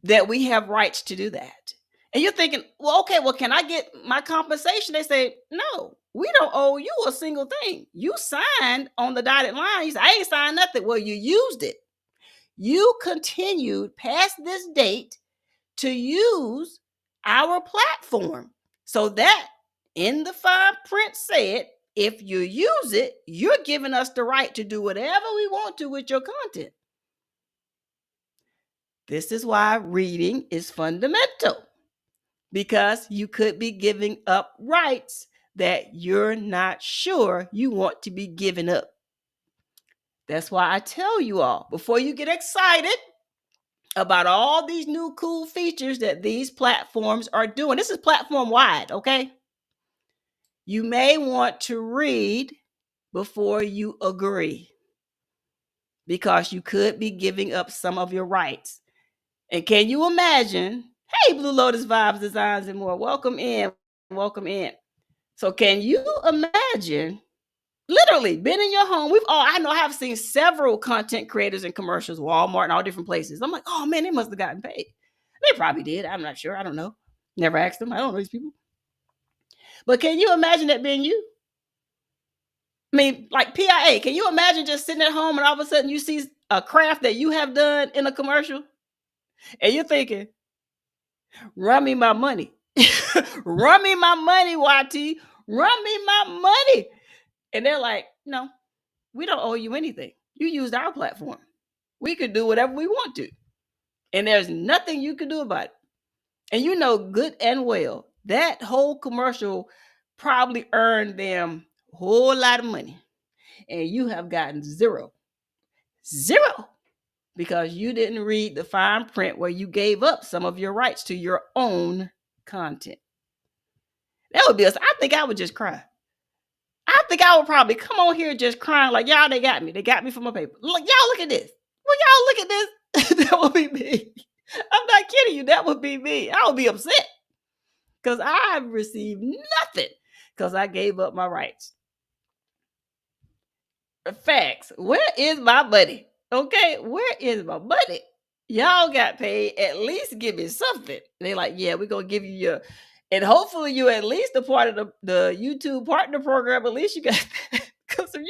that we have rights to do that. And you're thinking, well, okay, well, can I get my compensation? They say, no, we don't owe you a single thing. You signed on the dotted line. You said, I ain't signed nothing. Well, you used it. You continued past this date to use our platform. So that in the fine print said, if you use it, you're giving us the right to do whatever we want to with your content. This is why reading is fundamental, because you could be giving up rights that you're not sure you want to be giving up. That's why I tell you all, before you get excited about all these new cool features that these platforms are doing, this is platform wide, okay? You may want to read before you agree, because you could be giving up some of your rights. And can you imagine? Hey, Blue Lotus Vibes, Designs, and More. Welcome in. Welcome in. So can you imagine literally been in your home? I know I have seen several content creators and commercials, Walmart and all different places. I'm like, oh man, they must have gotten paid. They probably did. I'm not sure. I don't know. Never asked them. I don't know these people. But can you imagine that being you? I mean, like PIA, can you imagine just sitting at home and all of a sudden you see a craft that you have done in a commercial and you're thinking, run me my money. Run me my money, YT. Run me my money. And they're like, no, we don't owe you anything. You used our platform. We could do whatever we want to. And there's nothing you can do about it. And you know good and well, that whole commercial probably earned them a whole lot of money. And you have gotten zero. Because you didn't read the fine print where you gave up some of your rights to your own content. That would be us. I think I would just cry. I think I would probably come on here just crying like, y'all, they got me. They got me for my paper. Look, y'all, look at this. When y'all look at this, that would be me. I'm not kidding you. That would be me. I would be upset because I received nothing because I gave up my rights. Facts. Where is my money? Okay, where is my money? Y'all got paid. At least give me something. They like, yeah, we're gonna give you your, and hopefully you at least a part of the YouTube partner program. At least you got because if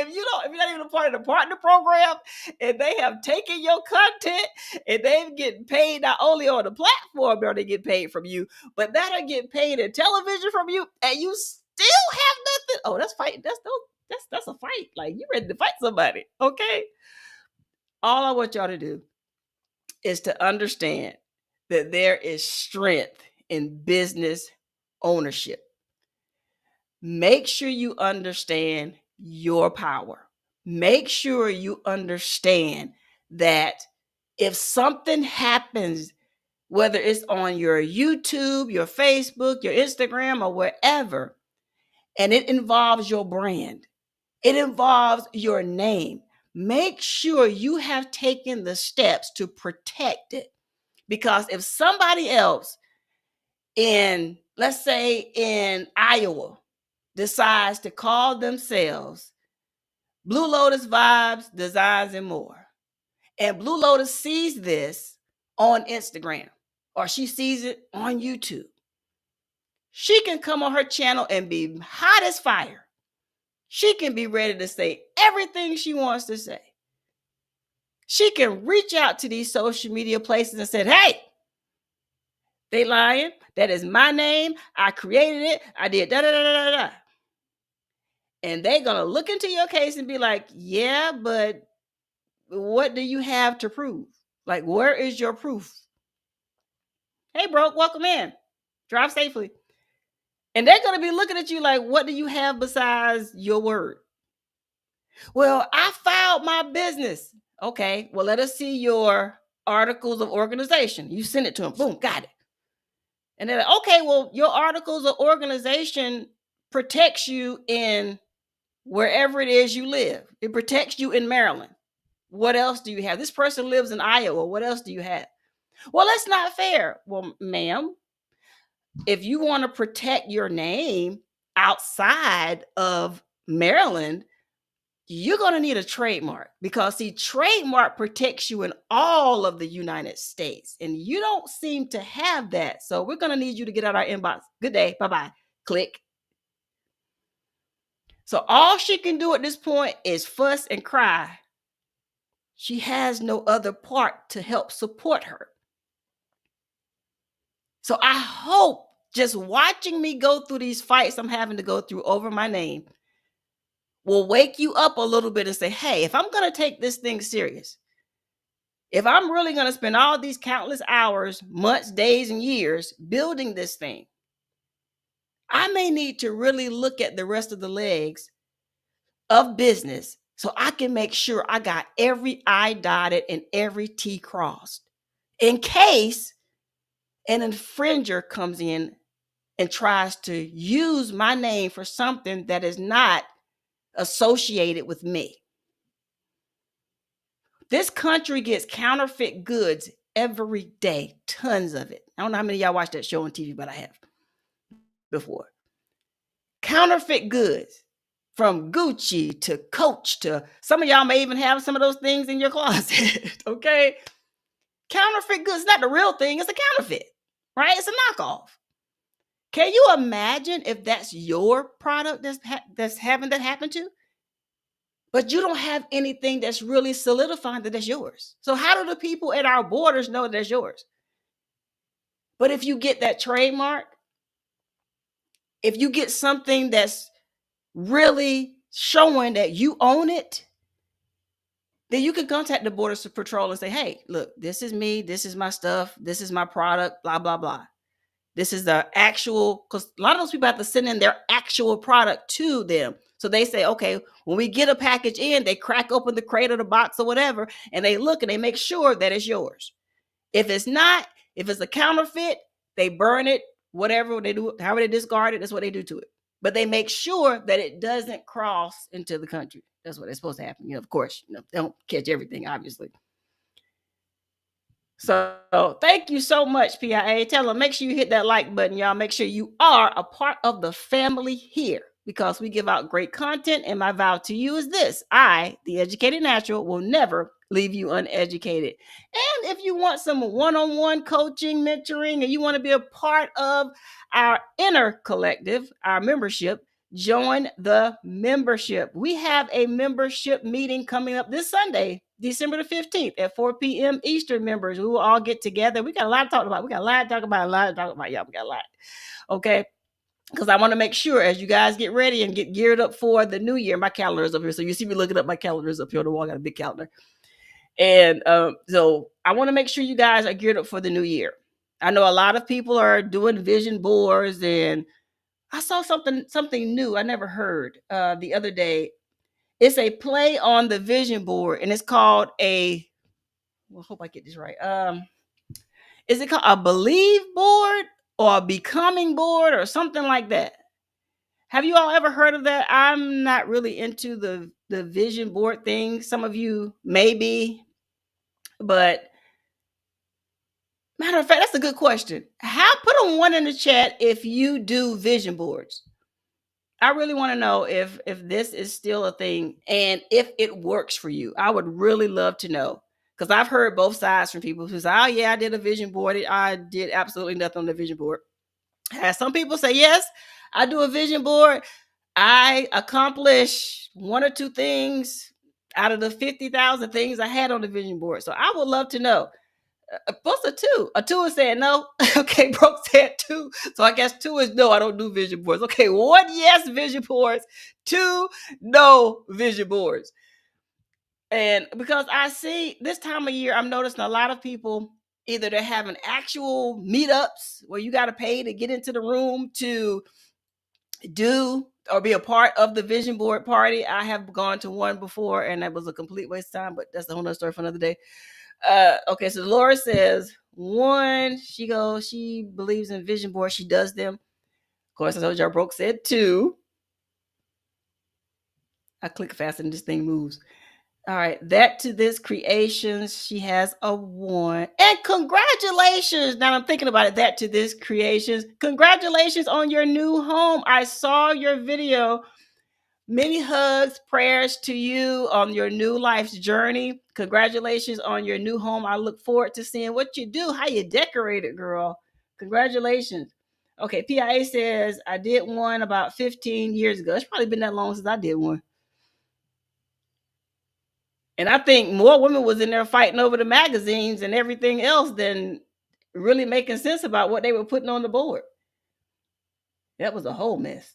you're not even a part of the partner program and they have taken your content and they've getting paid not only on the platform, or they get paid from you, but now they get paid in television from you, and you still have nothing. Oh, that's fighting. That's a fight. Like you ready to fight somebody. Okay. All I want y'all to do is to understand that there is strength in business ownership. Make sure you understand your power. Make sure you understand that if something happens, whether it's on your YouTube, your Facebook, your Instagram, or wherever, and it involves your brand, it involves your name, make sure you have taken the steps to protect it. Because if somebody else in, let's say in Iowa, decides to call themselves Blue Lotus Vibes, Designs, and More, and Blue Lotus sees this on Instagram or she sees it on YouTube, she can come on her channel and be hot as fire. She can be ready to say everything she wants to say. She can reach out to these social media places and say, hey, they lying. That is my name. I created it. I did da da da da da. And they're going to look into your case and be like, yeah, but what do you have to prove? Like, where is your proof? Hey, bro, welcome in. Drive safely. And they're going to be looking at you like, what do you have besides your word? Well, I filed my business. Okay, well, let us see your articles of organization. You send it to them. Boom, got it. And they're like, okay, well, your articles of organization protects you in wherever it is you live. It protects you in Maryland. What else do you have? This person lives in Iowa. What else do you have? Well, that's not fair. Well, ma'am, if you want to protect your name outside of Maryland, you're going to need a trademark because, see, trademark protects you in all of the United States, and you don't seem to have that. So we're going to need you to get out our inbox. Good day. Bye-bye. Click. So all she can do at this point is fuss and cry. She has no other part to help support her. So I hope just watching me go through these fights I'm having to go through over my name will wake you up a little bit and say, hey, if I'm going to take this thing serious, if I'm really going to spend all these countless hours, months, days, and years building this thing, I may need to really look at the rest of the legs of business so I can make sure I got every I dotted and every T crossed in case an infringer comes in and tries to use my name for something that is not associated with me. This country gets counterfeit goods every day, tons of it. I don't know how many of y'all watch that show on TV, but I have before. Counterfeit goods, from Gucci to Coach to some of y'all may even have some of those things in your closet. Okay. Counterfeit goods, not the real thing, it's a counterfeit, right? It's a knockoff. Can you imagine if that's your product that's having that happen to? But you don't have anything that's really solidifying that that's yours. So how do the people at our borders know that's yours? But if you get that trademark, if you get something that's really showing that you own it, then you can contact the Border Patrol and say, hey, look, this is me. This is my stuff. This is my product, blah, blah, blah. This is the actual, because a lot of those people have to send in their actual product to them. So they say, okay, when we get a package in, they crack open the crate or the box or whatever, and they look and they make sure that it's yours. If it's not, if it's a counterfeit, they burn it, whatever they do, however they discard it, that's what they do to it. but they make sure that it doesn't cross into the country. That's what it's supposed to happen. Of course, they don't catch everything, obviously. So thank you so much, PIA. Tell them, make sure you hit that like button, y'all. Make sure you are a part of the family here because we give out great content. And my vow to you is this: I, the Educated Natural, will never leave you uneducated. And if you want some one-on-one coaching, mentoring, and you want to be a part of our inner collective, our membership, join the membership. We have a membership meeting coming up this Sunday, December the 15th at 4 p.m. Eastern. Members, we will all get together. We got a lot to talk about. We got a lot to talk about. Y'all. We got a lot. Okay. Because I want to make sure as you guys get ready and get geared up for the new year, my calendar is up here. So you see me looking up, my calendar is up here on the wall. I got a big calendar. And so I want to make sure you guys are geared up for the new year. I know a lot of people are doing vision boards, and I saw something new I never heard the other day. It's a play on the vision board, and it's called well, hope I get this right. Is it called a believe board or a becoming board or something like that? Have you all ever heard of that? I'm not really into the vision board thing. Some of you maybe, but matter of fact, that's a good question. Put a one in the chat if you do vision boards. I really want to know if this is still a thing and if it works for you. I would really love to know, because I've heard both sides from people who say, "Oh yeah, I did a vision board. I did absolutely nothing on the vision board." Some people say, "Yes, I do a vision board. I accomplish one or two things out of the 50,000 things I had on the vision board." So I would love to know. What's a two? A two is saying no. Okay, Brooke said two. So I guess two is no, I don't do vision boards. Okay, one, yes, vision boards. Two, no, vision boards. And because I see this time of year, I'm noticing a lot of people, either they're having actual meetups where you got to pay to get into the room to do or be a part of the vision board party. I have gone to one before and that was a complete waste of time, but that's a whole nother story for another day. Okay, so Laura says one, she believes in vision boards, she does them. Of course, I told you Brooke said two. I click fast and this thing moves. All right, that to this creations, she has a one. And congratulations. Now I'm thinking about it, that to this creations. Congratulations on your new home. I saw your video. Many hugs, prayers to you on your new life's journey. Congratulations on your new home. I look forward to seeing what you do, how you decorate it, girl. Congratulations. Okay, PIA says, I did one about 15 years ago. It's probably been that long since I did one. And I think more women was in there fighting over the magazines and everything else than really making sense about what they were putting on the board. That was a whole mess.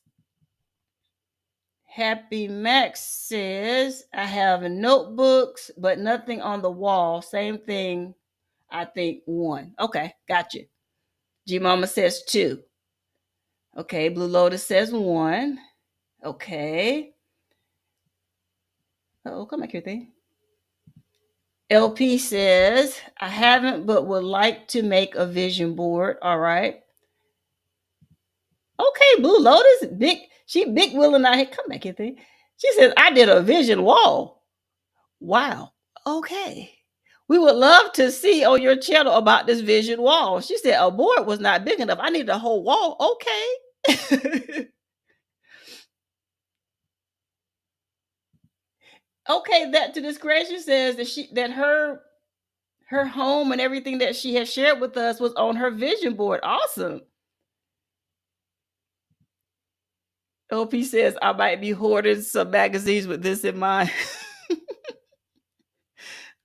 Happy Max says, I have notebooks, but nothing on the wall. Same thing, I think one. Okay, gotcha. G Mama says two. Okay, Blue Lotus says one. Okay. Oh, come back here, thing. LP says, I haven't, but would like to make a vision board. All right. Okay, Blue Lotus, she big willing out here. Come back here, thing. She says, I did a vision wall. Wow. Okay. We would love to see on your channel about this vision wall. She said a board was not big enough. I need a whole wall. Okay. Okay, that to this creation says that her home and everything that she has shared with us was on her vision board. Awesome. LP says I might be hoarding some magazines with this in mind.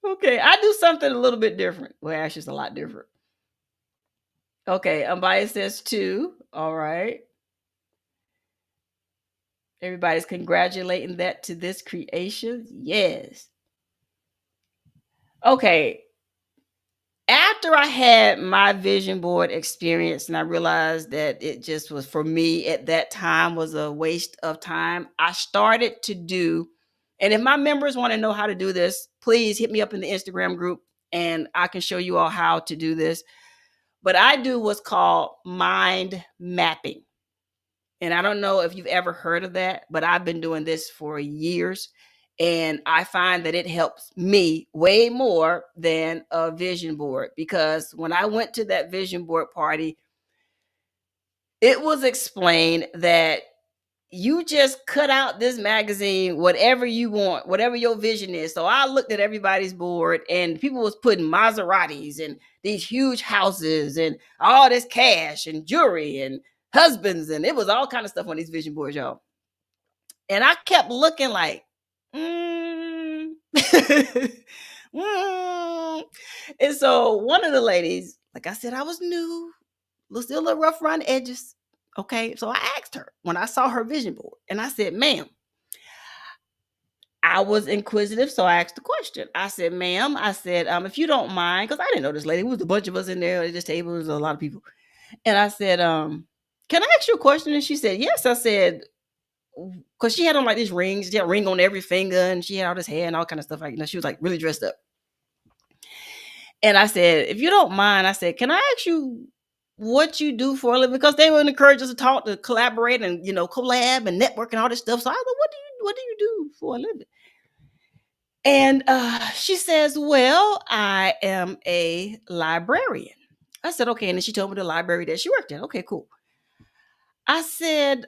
Okay, I do something a little bit different. Well, actually, it's a lot different. Okay, Unbiased says two. All right. Everybody's congratulating that to this creation. Yes. Okay. After I had my vision board experience and I realized that it just was, for me at that time, was a waste of time, I started to do, and if my members want to know how to do this, please hit me up in the Instagram group and I can show you all how to do this. But I do what's called mind mapping. And I don't know if you've ever heard of that, but I've been doing this for years. And I find that it helps me way more than a vision board, because when I went to that vision board party, it was explained that you just cut out this magazine, whatever you want, whatever your vision is. So I looked at everybody's board, and people was putting Maseratis and these huge houses and all this cash and jewelry and husbands, and it was all kind of stuff on these vision boards, y'all. And I kept looking like, mm. Mm. And so one of the ladies, like I said, I was new, still a little rough around the edges. Okay. So I asked her when I saw her vision board, and I said, ma'am, I was inquisitive. So I asked the question. I said, ma'am, I said, if you don't mind, because I didn't know this lady, it was a bunch of us in there at this table, there was a lot of people. And I said, can I ask you a question? And she said, yes. I said, because she had on like these rings, she had a ring on every finger, and she had all this hair and all kind of stuff. Like, she was like really dressed up. And I said, if you don't mind, I said, can I ask you what you do for a living? Because they would encourage us to talk, to collaborate, and collab and network and all this stuff. So I was like, what do you do for a living? And she says, well, I am a librarian. I said, okay. And then she told me the library that she worked in. Okay, cool. I said,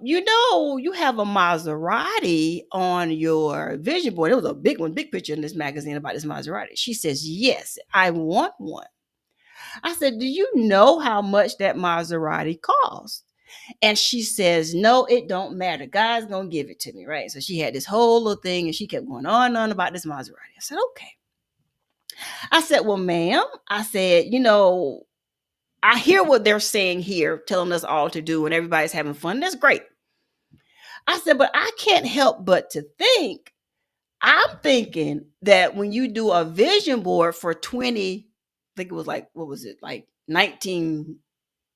you have a Maserati on your vision board. It was a big one, big picture in this magazine about this Maserati. She says, yes, I want one. I said, do you know how much that Maserati costs? And she says, no, it don't matter. God's going to give it to me, right? So she had this whole little thing, and she kept going on and on about this Maserati. I said, okay. I said, well, ma'am, I said, I hear what they're saying here, telling us all to do, and everybody's having fun. That's great. I said, but I can't help but to think, I'm thinking that when you do a vision board for 20, I think it was like, what was it? Like 19,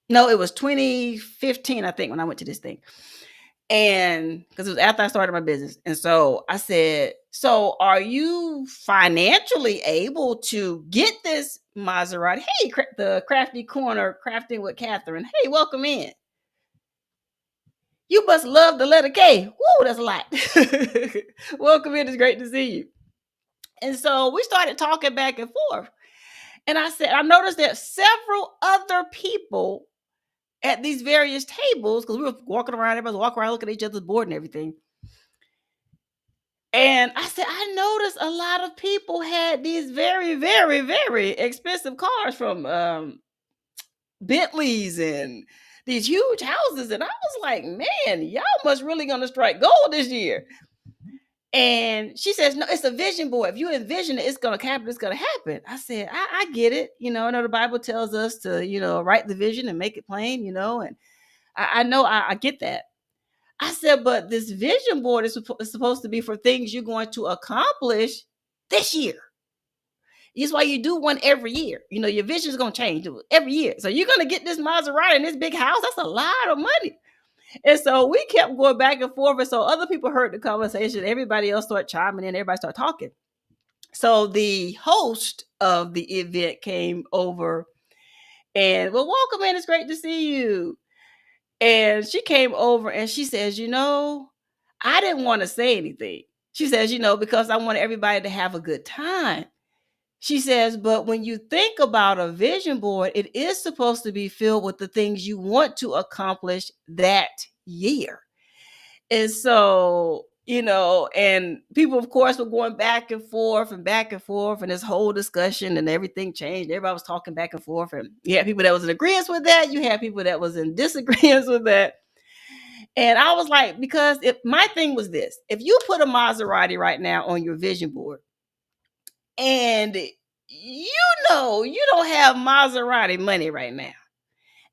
no, it was 2015, I think, when I went to this thing. And because it was after I started my business. And so I said, so are you financially able to get this Maserati? Hey, the Crafty Corner, Crafting with Catherine. Hey, welcome in. You must love the letter K. Woo, that's a lot. Welcome in. It's great to see you. And so we started talking back and forth. And I said, I noticed that several other people at these various tables, because we were walking around, everybody was walking around looking at each other's board and everything. And I said, I noticed a lot of people had these very, very, very expensive cars from Bentleys and these huge houses. And I was like, man, y'all must really gonna strike gold this year. And she says, no, it's a vision board. If you envision it, it's gonna happen, it's gonna happen. I said, I get it. I know the Bible tells us to, write the vision and make it plain, and I know I get that. I said, but this vision board is supposed to be for things you're going to accomplish this year. It's why you do one every year. Your vision is going to change every year. So you're going to get this Maserati and this big house. That's a lot of money. And so we kept going back and forth. And so other people heard the conversation. Everybody else started chiming in. Everybody started talking. So the host of the event came over and, well, welcome in. It's great to see you. And she came over and she says, I didn't want to say anything. She says, because I want everybody to have a good time. She says, but when you think about a vision board, it is supposed to be filled with the things you want to accomplish that year. And so, and people, of course, were going back and forth and back and forth, and this whole discussion, and everything changed. Everybody was talking back and forth, and you had people that was in agreement with that. You had people that was in disagreement with that. And I was like, because if my thing was this, if you put a Maserati right now on your vision board, and you don't have Maserati money right now,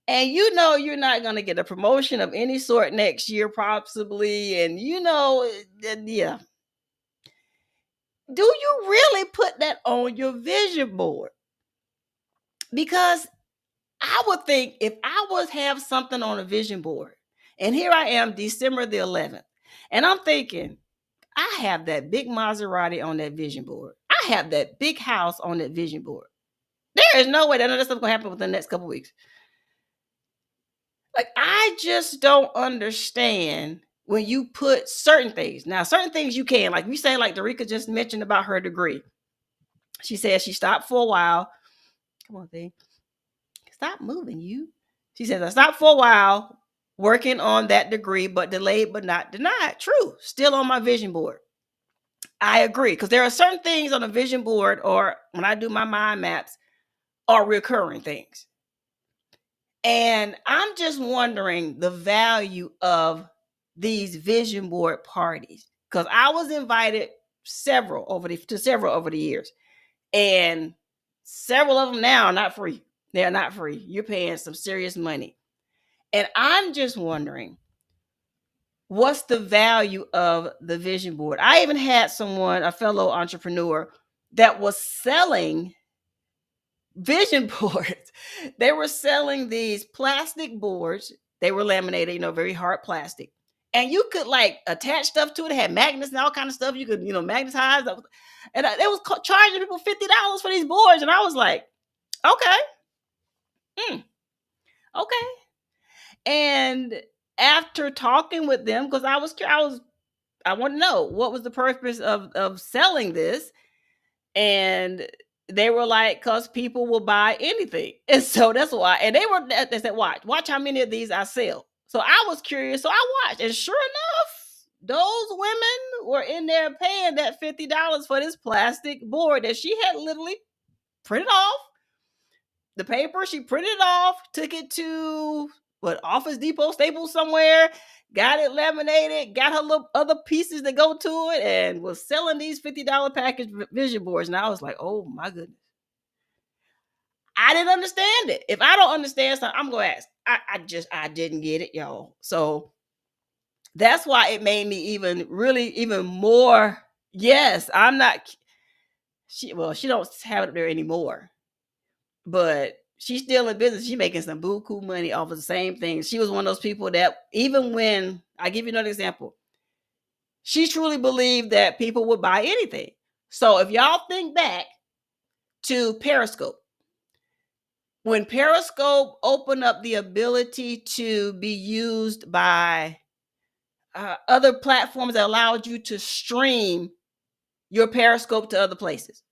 and you're not going to get a promotion of any sort next year, possibly, and yeah. Do you really put that on your vision board? Because I would think if I would have something on a vision board, and here I am, December the 11th, and I'm thinking, I have that big Maserati on that vision board. I have that big house on that vision board. There is no way that none of this stuff going to happen within the next couple of weeks. Like, I just don't understand when you put certain things. Now, certain things you can, like you say, like Dorica just mentioned about her degree. She said she stopped for a while. Come on, thing. Stop moving, you. She says, I stopped for a while working on that degree, but delayed but not denied. True. Still on my vision board. I agree. Because there are certain things on a vision board or when I do my mind maps are recurring things. And I'm just wondering the value of these vision board parties. Because I was invited several over the years. And several of them now are not free. They're not free. You're paying some serious money. And I'm just wondering, what's the value of the vision board? I even had someone, a fellow entrepreneur, that was selling vision boards. They were selling these plastic boards. They were laminated, very hard plastic. And you could like attach stuff to it. It had magnets and all kind of stuff. You could, magnetize. And they was charging people $50 for these boards. And I was like, okay, okay. And after talking with them, because I want to know what was the purpose of selling this. And they were like, because people will buy anything. And so that's why. And they said, watch how many of these I sell. So I was curious. So I watched. And sure enough, those women were in there paying that $50 for this plastic board that she had literally printed off. The paper, she printed it off, took it to Office Depot, Staples somewhere, got it laminated, got her little other pieces that go to it, and was selling these $50 package vision boards. And I was like, oh my goodness. I didn't understand it. If I don't understand something, I'm gonna ask. I didn't get it, y'all. So that's why it made me even more. Yes, I'm not. She don't have it up there anymore, but she's still in business. She's making some buku money off of the same thing. She was one of those people that even when I give you another example, she truly believed that people would buy anything. So if y'all think back to Periscope, when Periscope opened up the ability to be used by other platforms that allowed you to stream your Periscope to other places,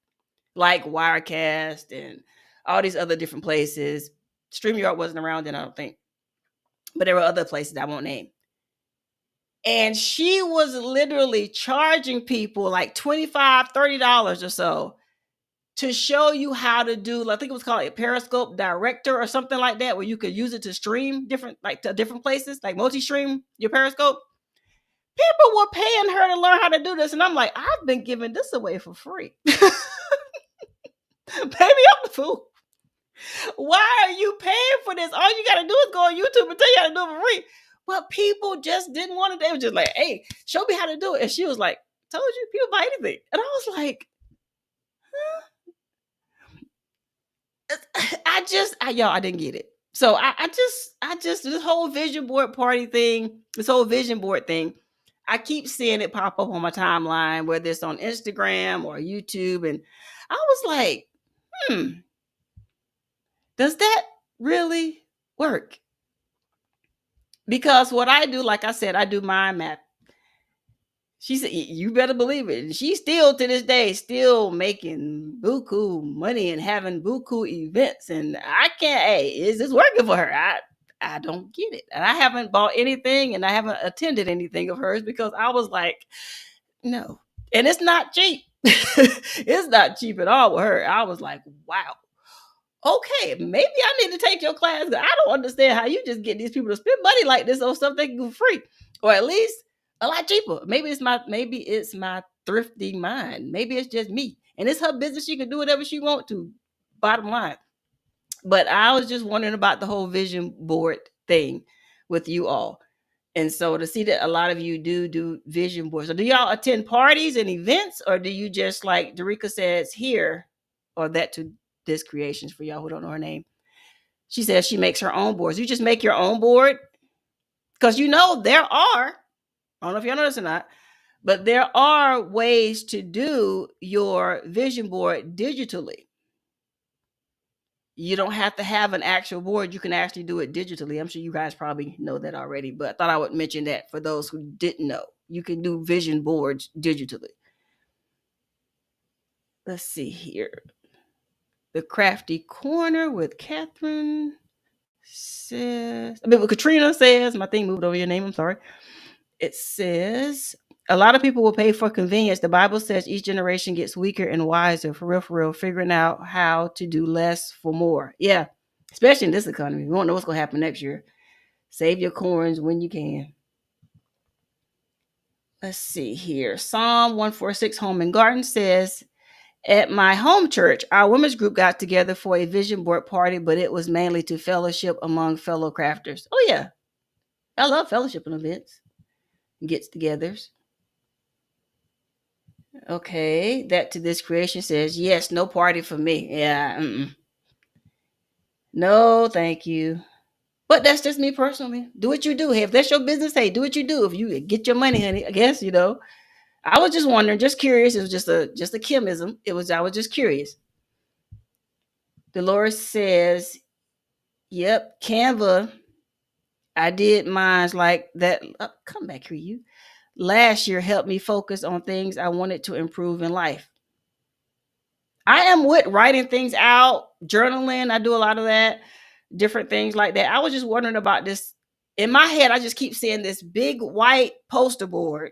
like Wirecast and all these other different places. StreamYard wasn't around then, I don't think. But there were other places I won't name. And she was literally charging people like $25, $30 or so to show you how to do, I think it was called a Periscope Director or something like that, where you could use it to stream to different places, like multi-stream your Periscope. People were paying her to learn how to do this. And I'm like, I've been giving this away for free. Baby, I'm the fool. Why are you paying for this? All you got to do is go on YouTube and tell you how to do it for free. But people just didn't want to. They were just like, hey, show me how to do it. And she was like, told you, people buy anything. And I was like, I didn't get it. So I just, this whole vision board thing, I keep seeing it pop up on my timeline, whether it's on Instagram or YouTube. And I was like, does that really work? Because what I do, like I said, I do mind map. She said, you better believe it. She's still to this day, still making buku money and having buku events. And I can't, hey, is this working for her? I don't get it. And I haven't bought anything and I haven't attended anything of hers because I was like, no. And it's not cheap. It's not cheap at all with her. I was like, wow. Okay, maybe I need to take your class. I don't understand how you just get these people to spend money like this on stuff they can do free. Or at least a lot cheaper. Maybe it's my thrifty mind. Maybe it's just me. And it's her business. She can do whatever she wants to. Bottom line. But I was just wondering about the whole vision board thing with you all. And so to see that a lot of you do vision boards. So do y'all attend parties and events, or do you just, like Dorica says here, or that to this creations for y'all who don't know her name? She says she makes her own boards. You just make your own board? Because there are, I don't know if y'all know this or not, but there are ways to do your vision board digitally. You don't have to have an actual board. You can actually do it digitally. I'm sure you guys probably know that already, but I thought I would mention that for those who didn't know. You can do vision boards digitally. Let's see here. The Crafty Corner with Catherine says, what Katrina says, my thing moved over your name, I'm sorry. It says, a lot of people will pay for convenience. The Bible says each generation gets weaker and wiser, for real, figuring out how to do less for more. Yeah, especially in this economy. We don't know what's going to happen next year. Save your coins when you can. Let's see here. Psalm 146 Home and Garden says, at my home church, our women's group got together for a vision board party, but it was mainly to fellowship among fellow crafters. Oh, yeah. I love fellowship and events, gets togethers. Okay. That to this creation says, yes, no party for me. Yeah. No, thank you. But that's just me personally. Do what you do. Hey, if that's your business, hey, do what you do. If you get your money, honey, I guess, I was just wondering, just curious. It was just a Kimism. I was just curious. Dolores says, yep, Canva. I did mine's like that. Come back here, you. Last year helped me focus on things I wanted to improve in life. I am with writing things out, journaling. I do a lot of that, different things like that. I was just wondering about this. In my head, I just keep seeing this big white poster board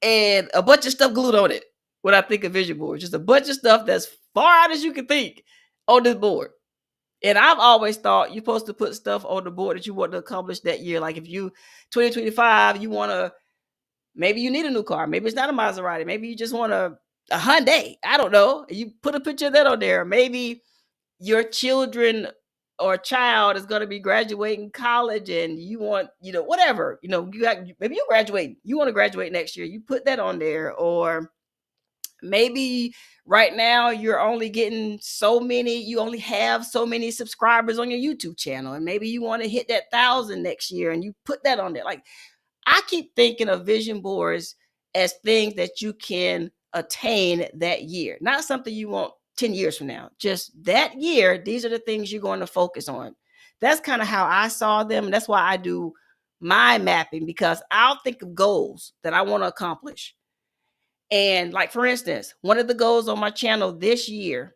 and a bunch of stuff glued on it. When I think of vision board, just a bunch of stuff that's far out as you can think on this board. And I've always thought you're supposed to put stuff on the board that you want to accomplish that year. Like if you 2025, you want to, maybe you need a new car. Maybe it's not a Maserati. Maybe you just want a Hyundai. I don't know. You put a picture of that on there. Maybe your children or child is going to be graduating college and you want, whatever, maybe you graduate, you want to graduate next year. You put that on there. Or maybe right now you're only getting you only have so many subscribers on your YouTube channel. And maybe you want to hit that 1,000 next year and you put that on there. Like, I keep thinking of vision boards as things that you can attain that year, not something you want 10 years from now. Just that year, these are the things you're going to focus on. That's kind of how I saw them. That's why I do my mapping, because I'll think of goals that I want to accomplish. And like, for instance, one of the goals on my channel this year,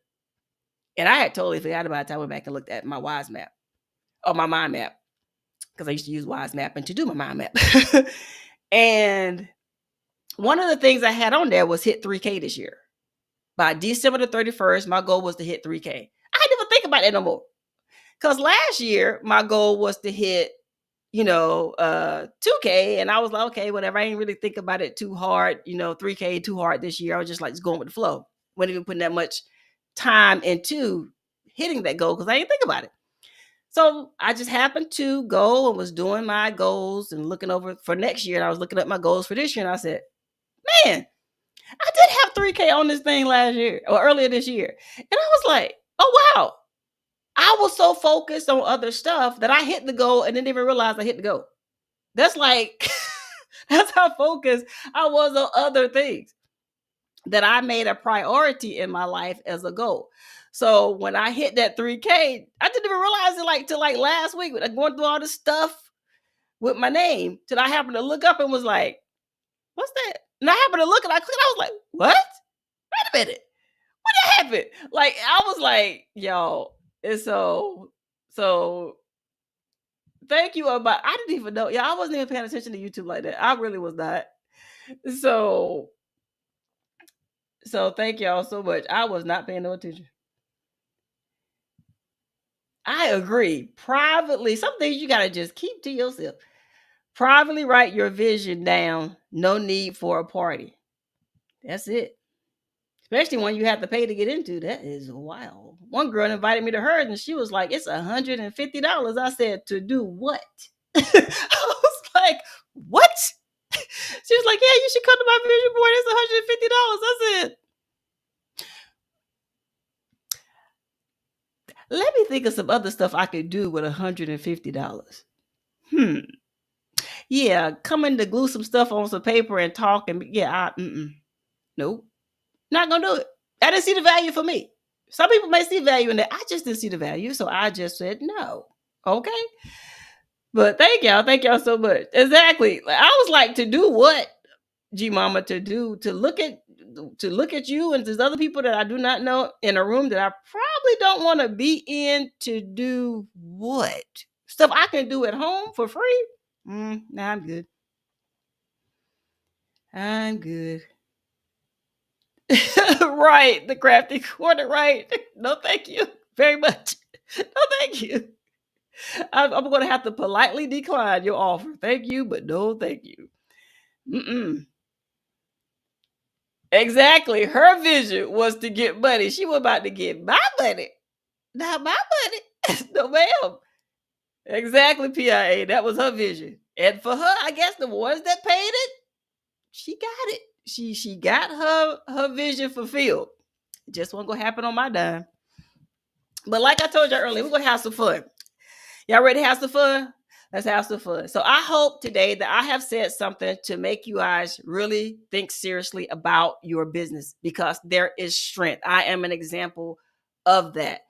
and I had totally forgot about it. I went back and looked at my Wise map or my mind map, because I used to use Wise mapping to do my mind map. And one of the things I had on there was hit 3K this year. By December the 31st, my goal was to hit 3K. I didn't even think about it no more. Because last year, my goal was to hit, 2K. And I was like, okay, whatever. I didn't really think about it too hard. 3K too hard this year. I was just like, just going with the flow. Wasn't even putting that much time into hitting that goal because I didn't think about it. So I just happened to go and was doing my goals and looking over for next year. And I was looking at my goals for this year. And I said, man, I did have 3K on this thing last year or earlier this year. And I was like, oh, wow. I was so focused on other stuff that I hit the goal and didn't even realize I hit the goal. That's like, that's how focused I was on other things that I made a priority in my life as a goal. So when I hit that 3K, I didn't even realize it till last week, going through all this stuff with my name, till I happened to look up and was like, what's that? And I happened to look and I clicked, I was like, what? Wait a minute. What did happen? Like, I was like, yo, and so thank you. I didn't even know. Yeah, I wasn't even paying attention to YouTube like that. I really was not. So thank y'all so much. I was not paying no attention. I agree. Privately, some things you gotta just keep to yourself. Privately write your vision down. No need for a party. That's it. Especially when you have to pay to get into. That is wild. One girl invited me to hers and she was like, it's $150. I said, to do what? I was like, what? She was like, yeah, you should come to my vision board. It's $150. I said, let me think of some other stuff I could do with $150. Yeah, coming to glue some stuff on some paper and talk and nope, not gonna do it. I didn't see the value for me. Some people may see value in that. I just didn't see the value, so I just said no. Okay. But thank y'all so much. Exactly. I was like, to do what, G Mama, to do to look at you and there's other people that I do not know in a room that I probably don't want to be in, to do what? Stuff I can do at home for free? Nah, I'm good. I'm good. Right. The crafty corner, right. No, thank you very much. No, thank you. I'm going to have to politely decline your offer. Thank you, but no, thank you. Mm-mm. Exactly. Her vision was to get money. She was about to get my money, not my money. No, ma'am. Exactly, PIA. That was her vision. And for her, I guess the ones that paid it, she got it. She got her vision fulfilled. It just wasn't gonna happen on my dime. But like I told you earlier, we're gonna have some fun. Y'all ready to have some fun? Let's have some fun. So I hope today that I have said something to make you guys really think seriously about your business, because there is strength. I am an example of that.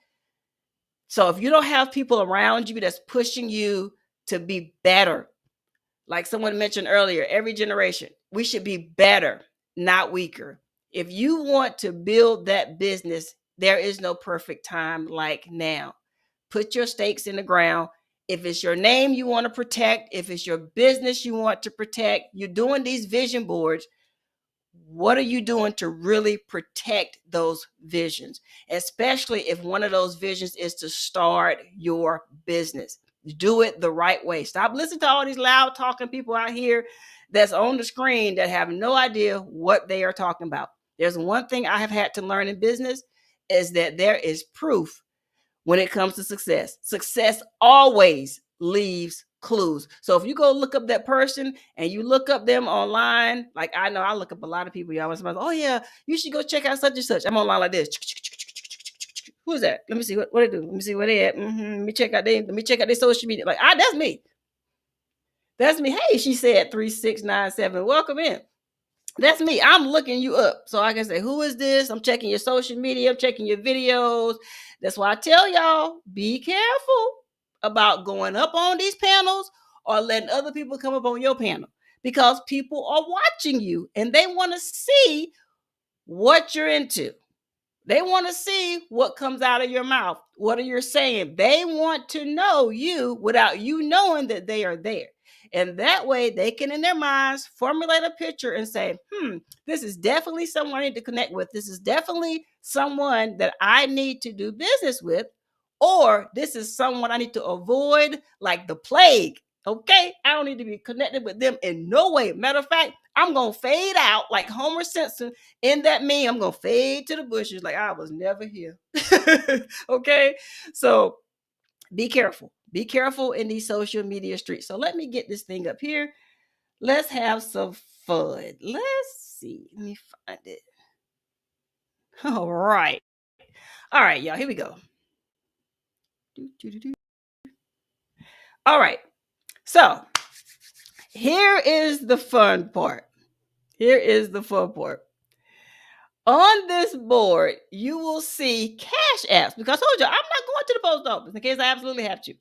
So if you don't have people around you that's pushing you to be better, like someone mentioned earlier, every generation, we should be better, not weaker. If you want to build that business, there is no perfect time like now. Put your stakes in the ground. If it's your name you want to protect, if it's your business you want to protect, you're doing these vision boards. What are you doing to really protect those visions? Especially if one of those visions is to start your business. Do it the right way. Stop listening to all these loud talking people out here that's on the screen that have no idea what they are talking about. There's one thing I have had to learn in business, is that there is proof when it comes to success. Success always leaves clues. So if you go look up that person and you look up them online, like I know I look up a lot of people, y'all. Oh yeah, you should go check out such and such. I'm online like this. Who is that? Let me see what they do. Let me see where they at. Let me check out their social media. Like, that's me. That's me. Hey, she said 3697. Welcome in. That's me. I'm looking you up. So I can say, who is this? I'm checking your social media. I'm checking your videos. That's why I tell y'all, be careful about going up on these panels or letting other people come up on your panel, because people are watching you and they want to see what you're into. They want to see what comes out of your mouth. What are you saying? They want to know you without you knowing that they are there. And that way they can, in their minds, formulate a picture and say, this is definitely someone I need to connect with. This is definitely someone that I need to do business with. Or this is someone I need to avoid like the plague. Okay, I don't need to be connected with them in no way. Matter of fact, I'm going to fade out like Homer Simpson in that meme. I'm going to fade to the bushes like I was never here. Okay, so be careful. Be careful in these social media streets. So let me get this thing up here. Let's have some fun. Let's see. Let me find it. All right. All right, y'all. Here we go. All right. So here is the fun part. Here is the fun part. On this board, you will see cash apps, because I told you I'm not going to the post office in case I absolutely have to.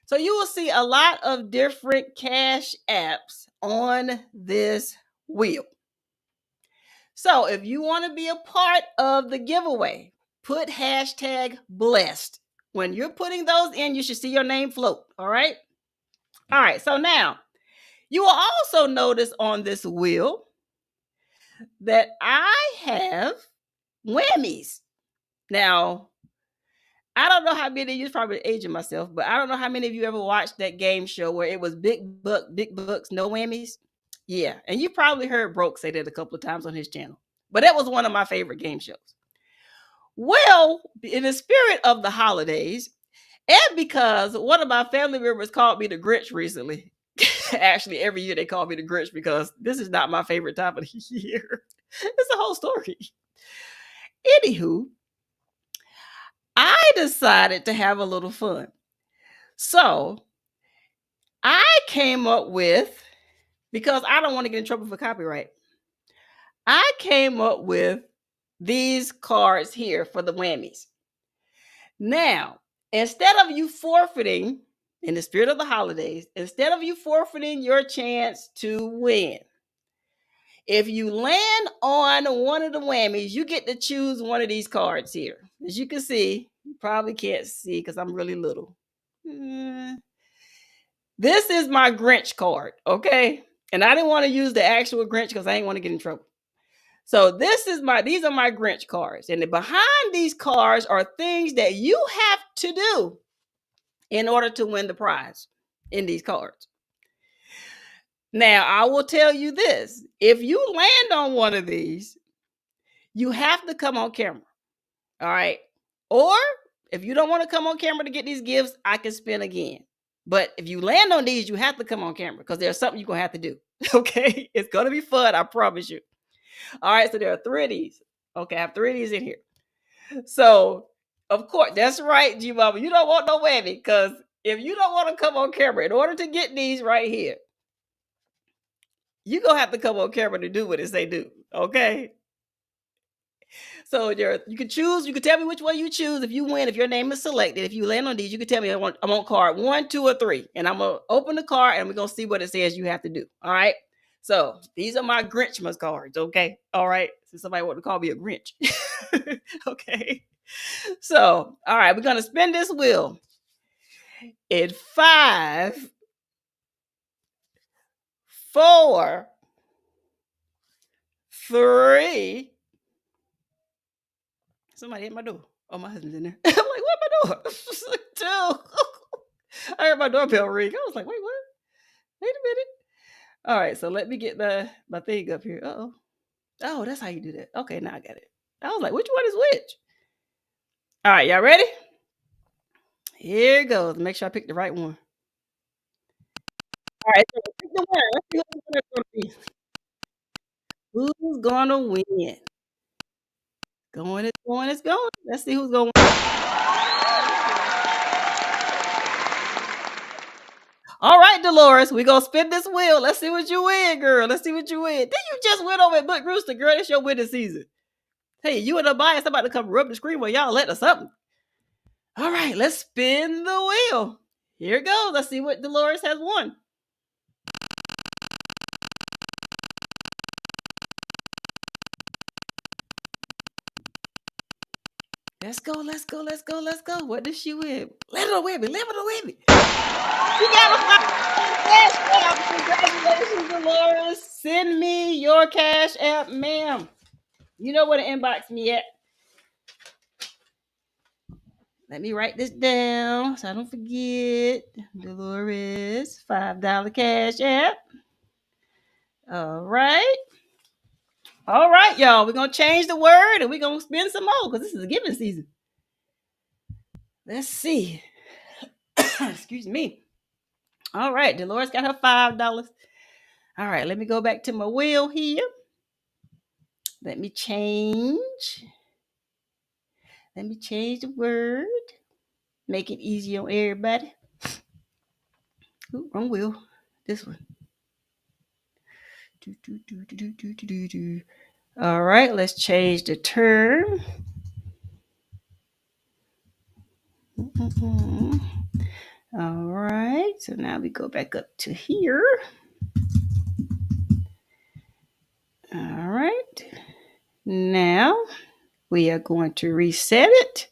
So you will see a lot of different cash apps on this wheel. So if you want to be a part of the giveaway, put hashtag blessed. When you're putting those in, you should see your name float. All right. All right. So now you will also notice on this wheel that I have whammies. Now, I don't know how many of you, probably aging myself, but I don't know how many of you ever watched that game show where it was big bucks, no whammies. Yeah. And you probably heard Broke say that a couple of times on his channel. But that was one of my favorite game shows. Well, in the spirit of the holidays, and because one of my family members called me the Grinch recently. Actually, every year they call me the Grinch because this is not my favorite time of the year. It's a whole story. Anywho, I decided to have a little fun. So I came up with, because I don't want to get in trouble for copyright, I came up with these cards here for the whammies. Now, instead of you forfeiting, in the spirit of the holidays, instead of you forfeiting your chance to win, if you land on one of the whammies, you get to choose one of these cards here. As you can see, you probably can't see because I'm really little. This is my Grinch card, okay? And I didn't want to use the actual Grinch because I didn't want to get in trouble. So these are my Grinch cards. And behind these cards are things that you have to do in order to win the prize in these cards. Now, I will tell you this. If you land on one of these, you have to come on camera. All right. Or if you don't want to come on camera to get these gifts, I can spin again. But if you land on these, you have to come on camera because there's something you're going to have to do. Okay. It's going to be fun. I promise you. All right. So there are 3 of these. Okay. I have 3 of these in here. So, of course, that's right, G Mama. You don't want no whammy because if you don't want to come on camera, in order to get these right here, you're going to have to come on camera to do what it say do. Okay. So you can choose. You can tell me which one you choose if you win. If your name is selected, if you land on these, you can tell me I'm on card 1, 2, or 3, and I'm gonna open the card and we're gonna see what it says you have to do. All right. So these are my Grinchmas cards. Okay. All right. So somebody want to call me a Grinch. Okay. So all right, we're gonna spin this wheel. In 5, 4, 3. Somebody hit my door. Oh, my husband's in there. I'm like, what my door? 2. I heard my doorbell ring. I was like, wait, what? Wait a minute. All right, so let me get my thing up here. Uh-oh. Oh, that's how you do that. Okay, now I got it. I was like, which one is which? All right, y'all ready? Here it goes. Make sure I pick the right one. All right, so pick the winner. Let's see who the winner's gonna be. Who's gonna win? Going, it's going, it's going. Let's see who's gonna win. All right, Dolores, we gonna spin this wheel. Let's see what you win, girl. Let's see what you win. Then you just went over at Buck Rooster, girl. It's your winning season. Hey, you and the bias about to come rub the screen while y'all let us something. All right, let's spin the wheel. Here it goes. Let's see what Dolores has won. Let's go, let's go, let's go, let's go. What did she win? Let her win me, let her win me. She got a cash app. Congratulations, Dolores. Send me your cash app, ma'am. You know where to inbox me at. Let me write this down so I don't forget. Dolores, $5 cash app. All right. All right, y'all. We're going to change the word and we're going to spend some more because this is a giving season. Let's see. Excuse me. All right. Dolores got her $5. All right. Let me go back to my wheel here. Let me change. Let me change the word. Make it easy on everybody. Ooh, wrong wheel. This one. All right, let's change the term. All right, so now we go back up to here. All right, now we are going to reset it.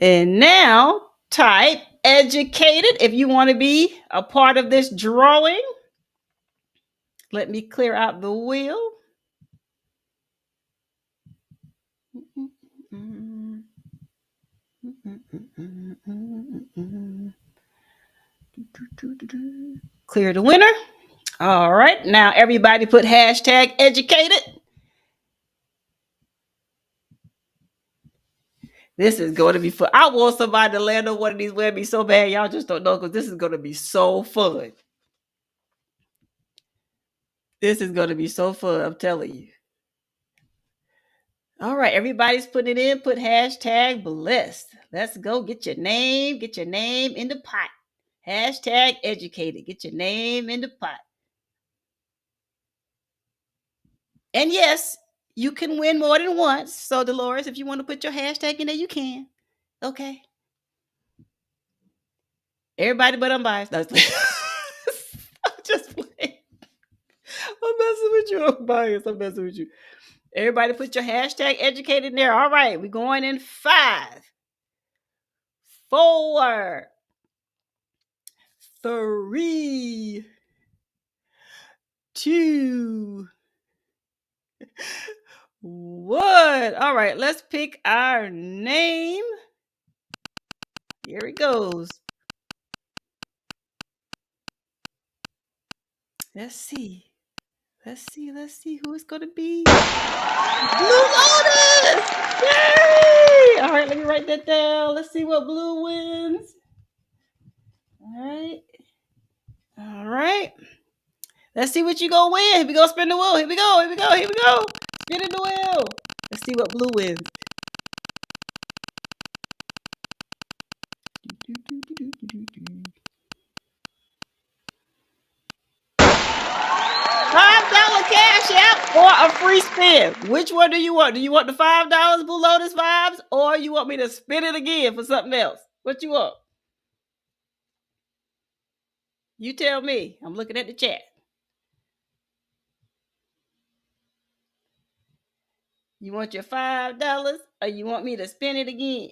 And now type educated if you want to be a part of this drawing. Let me clear out the wheel. Clear the winner. All right. Now everybody put hashtag educated. This is going to be fun. I want somebody to land on one of these webbies so bad. Y'all just don't know because this is going to be so fun. This is going to be so fun. I'm telling you. All right. Everybody's putting it in. Put hashtag blessed. Let's go. Get your name. Get your name in the pot. Hashtag educated. Get your name in the pot. And yes, You can win more than once. So, Dolores, if you want to put your hashtag in there, you can. Okay. Everybody but unbiased. No, I'm just playing. I'm messing with you. I'm biased. I'm messing with you. Everybody put your hashtag educated in there. All right. We're going in 5, 4, 3, 2, 1. All right. Let's pick our name. Here it goes. Let's see. Let's see who it's going to be. Blue Otis! Yay! All right, let me write that down. Let's see what Blue wins. All right. All right. Let's see what you gonna win. Here we go, spin the wheel. Here we go. Here we go. Here we go. Spinning the wheel. Let's see what Blue wins. $5 cash app or a free spin. Which one do you want? Do you want the $5 Blue Lotus vibes, or you want me to spin it again for something else? What you want? You tell me. I'm looking at the chat. You want your $5 or you want me to spin it again?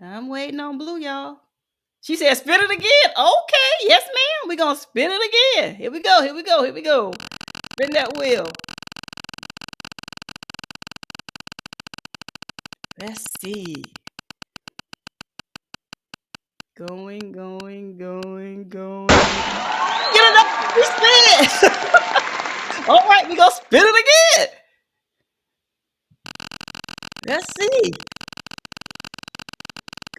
I'm waiting on Blue, y'all. She said spin it again. Okay, yes, ma'am. We're gonna spin it again. Here we go, here we go, here we go. Spin that wheel. Let's see. Going. Get it up! We spin it! All right, we gonna spin it again. Let's see.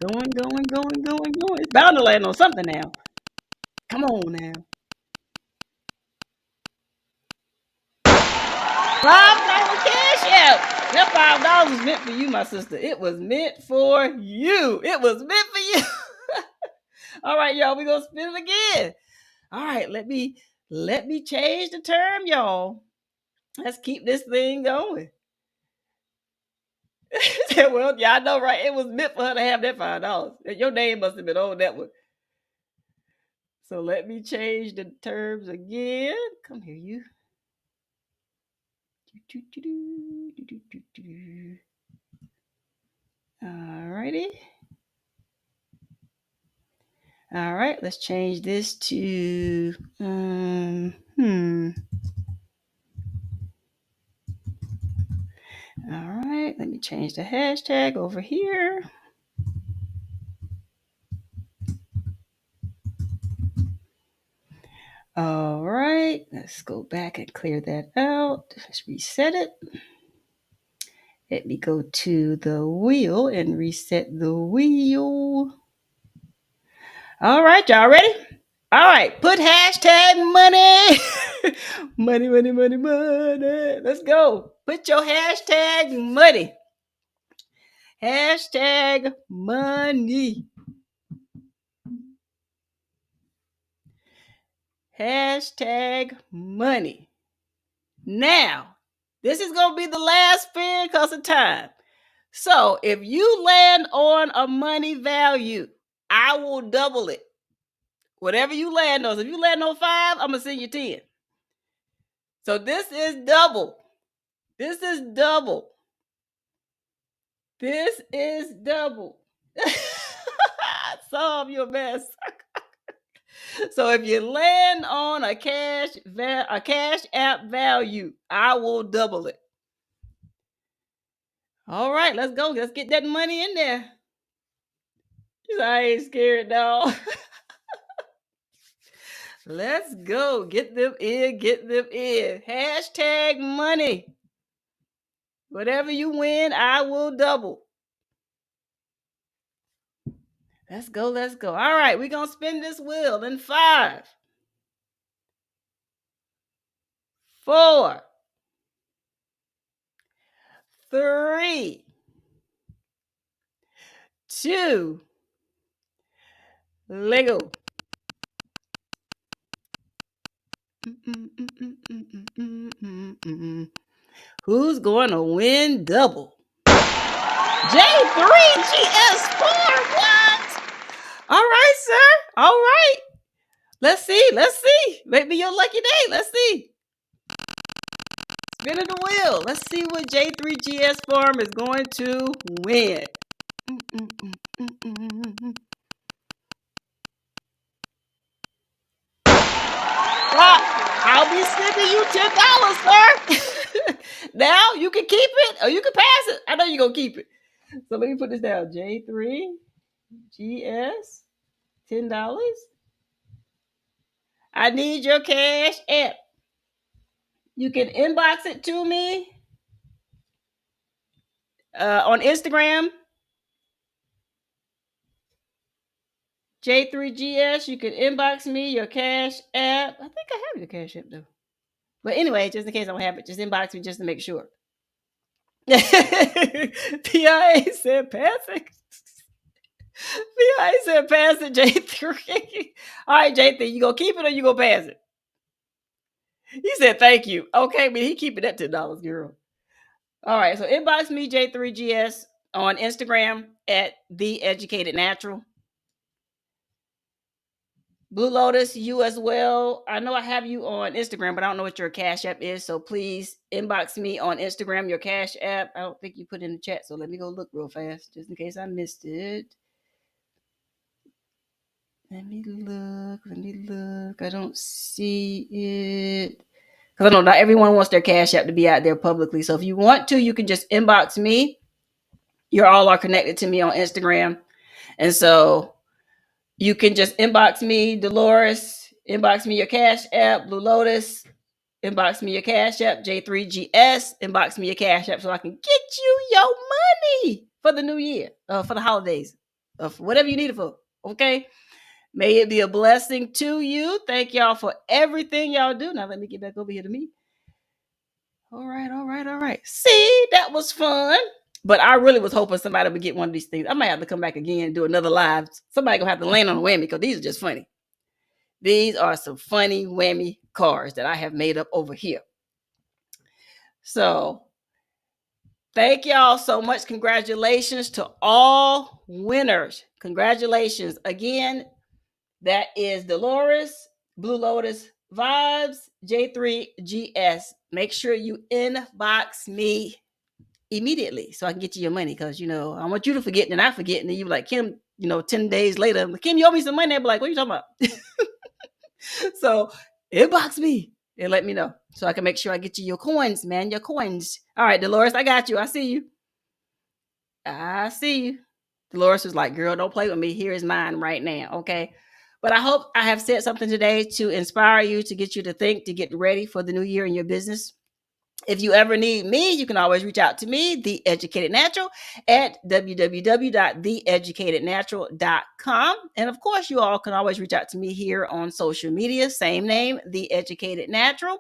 Going. It's bound to land on something now. Come on now. $5 cash app. That $5 was meant for you, my sister. It was meant for you. It was meant for you. All right, y'all. We're gonna spin it again. All right, let me change the term, y'all. Let's keep this thing going. Well, yeah, I know, right? It was meant for her to have that $5. Your name must have been on that one. So let me change the terms again. Come here, you. All righty. All right, let's change this to All right, let me change the hashtag over here. All right, let's go back and clear that out. Let's reset it. Let me go to the wheel and reset the wheel. All right, y'all ready? All right, put hashtag money. money. Let's go. Put your hashtag money. Hashtag money. Hashtag money. Now, this is going to be the last spin because of time. So, if you land on a money value, I will double it. Whatever you land on. So if you land on 5, I'm going to send you 10. So, this is double. This is double. This is double. Solve your mess. So if you land on a cash app value, I will double it. All right, let's go. Let's get that money in there. I ain't scared, dog. Let's go. Get them in. Hashtag money. Whatever you win, I will double. Let's go. All right, we're going to spin this wheel in 5, 4, 3, 2, Lego. Who's going to win double? J3GS4. What? All right, sir. All right. Let's see. Let's see. Maybe your lucky day. Let's see. Spinning the wheel. Let's see what J3GS Farm is going to win. I'll be sending you $10, sir. Now you can keep it or you can pass it. I know you're gonna keep it. So let me put this down. J3GS, $10. I need your cash app. You can inbox it to me on Instagram. J3GS, you can inbox me your cash app. I think I have your cash app though. But anyway, just in case I don't have it, just inbox me just to make sure. PIA said pass it. PIA said pass it, J3. All right, J3, you gonna keep it or you gonna pass it? He said thank you. Okay, but he keeping that $10, girl. All right, so inbox me J3GS on Instagram at The Educated Natural. Blue Lotus, you as well. I know I have you on Instagram, but I don't know what your cash app is. So please inbox me on Instagram, your cash app. I don't think you put in the chat. So let me go look real fast just in case I missed it. Let me look. I don't see it. Because I know not everyone wants their cash app to be out there publicly. So if you want to, you can just inbox me. You're all are connected to me on Instagram. And so you can just inbox me, Dolores, inbox me your cash app, Blue Lotus, inbox me your cash app, J3GS, inbox me your cash app so I can get you your money for the new year, for the holidays, for whatever you need it for. Okay? May it be a blessing to you. Thank y'all for everything y'all do. Now let me get back over here to me. All right. See, that was fun. But I really was hoping somebody would get one of these things. I might have to come back again and do another live. Somebody gonna have to land on a whammy because these are just funny. These are some funny whammy cards that I have made up over here. So thank y'all so much. Congratulations to all winners. Congratulations. Again, that is Dolores, Blue Lotus Vibes, J3GS. Make sure you inbox me immediately so I can get you your money because, I want you to forget and I forget. And then you like, Kim, 10 days later, Kim, you owe me some money. I'll be like, what are you talking about? So inbox me and let me know so I can make sure I get you your coins, man, your coins. All right, Dolores, I got you. I see you. Dolores was like, girl, don't play with me. Here is mine right now. Okay. But I hope I have said something today to inspire you, to get you to think, to get ready for the new year in your business. If you ever need me, you can always reach out to me, The Educated Natural, at www.theeducatednatural.com. And of course, you all can always reach out to me here on social media, same name, The Educated Natural.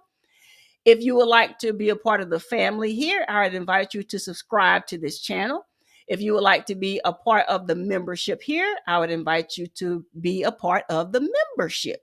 If you would like to be a part of the family here, I would invite you to subscribe to this channel. If you would like to be a part of the membership here, I would invite you to be a part of the membership.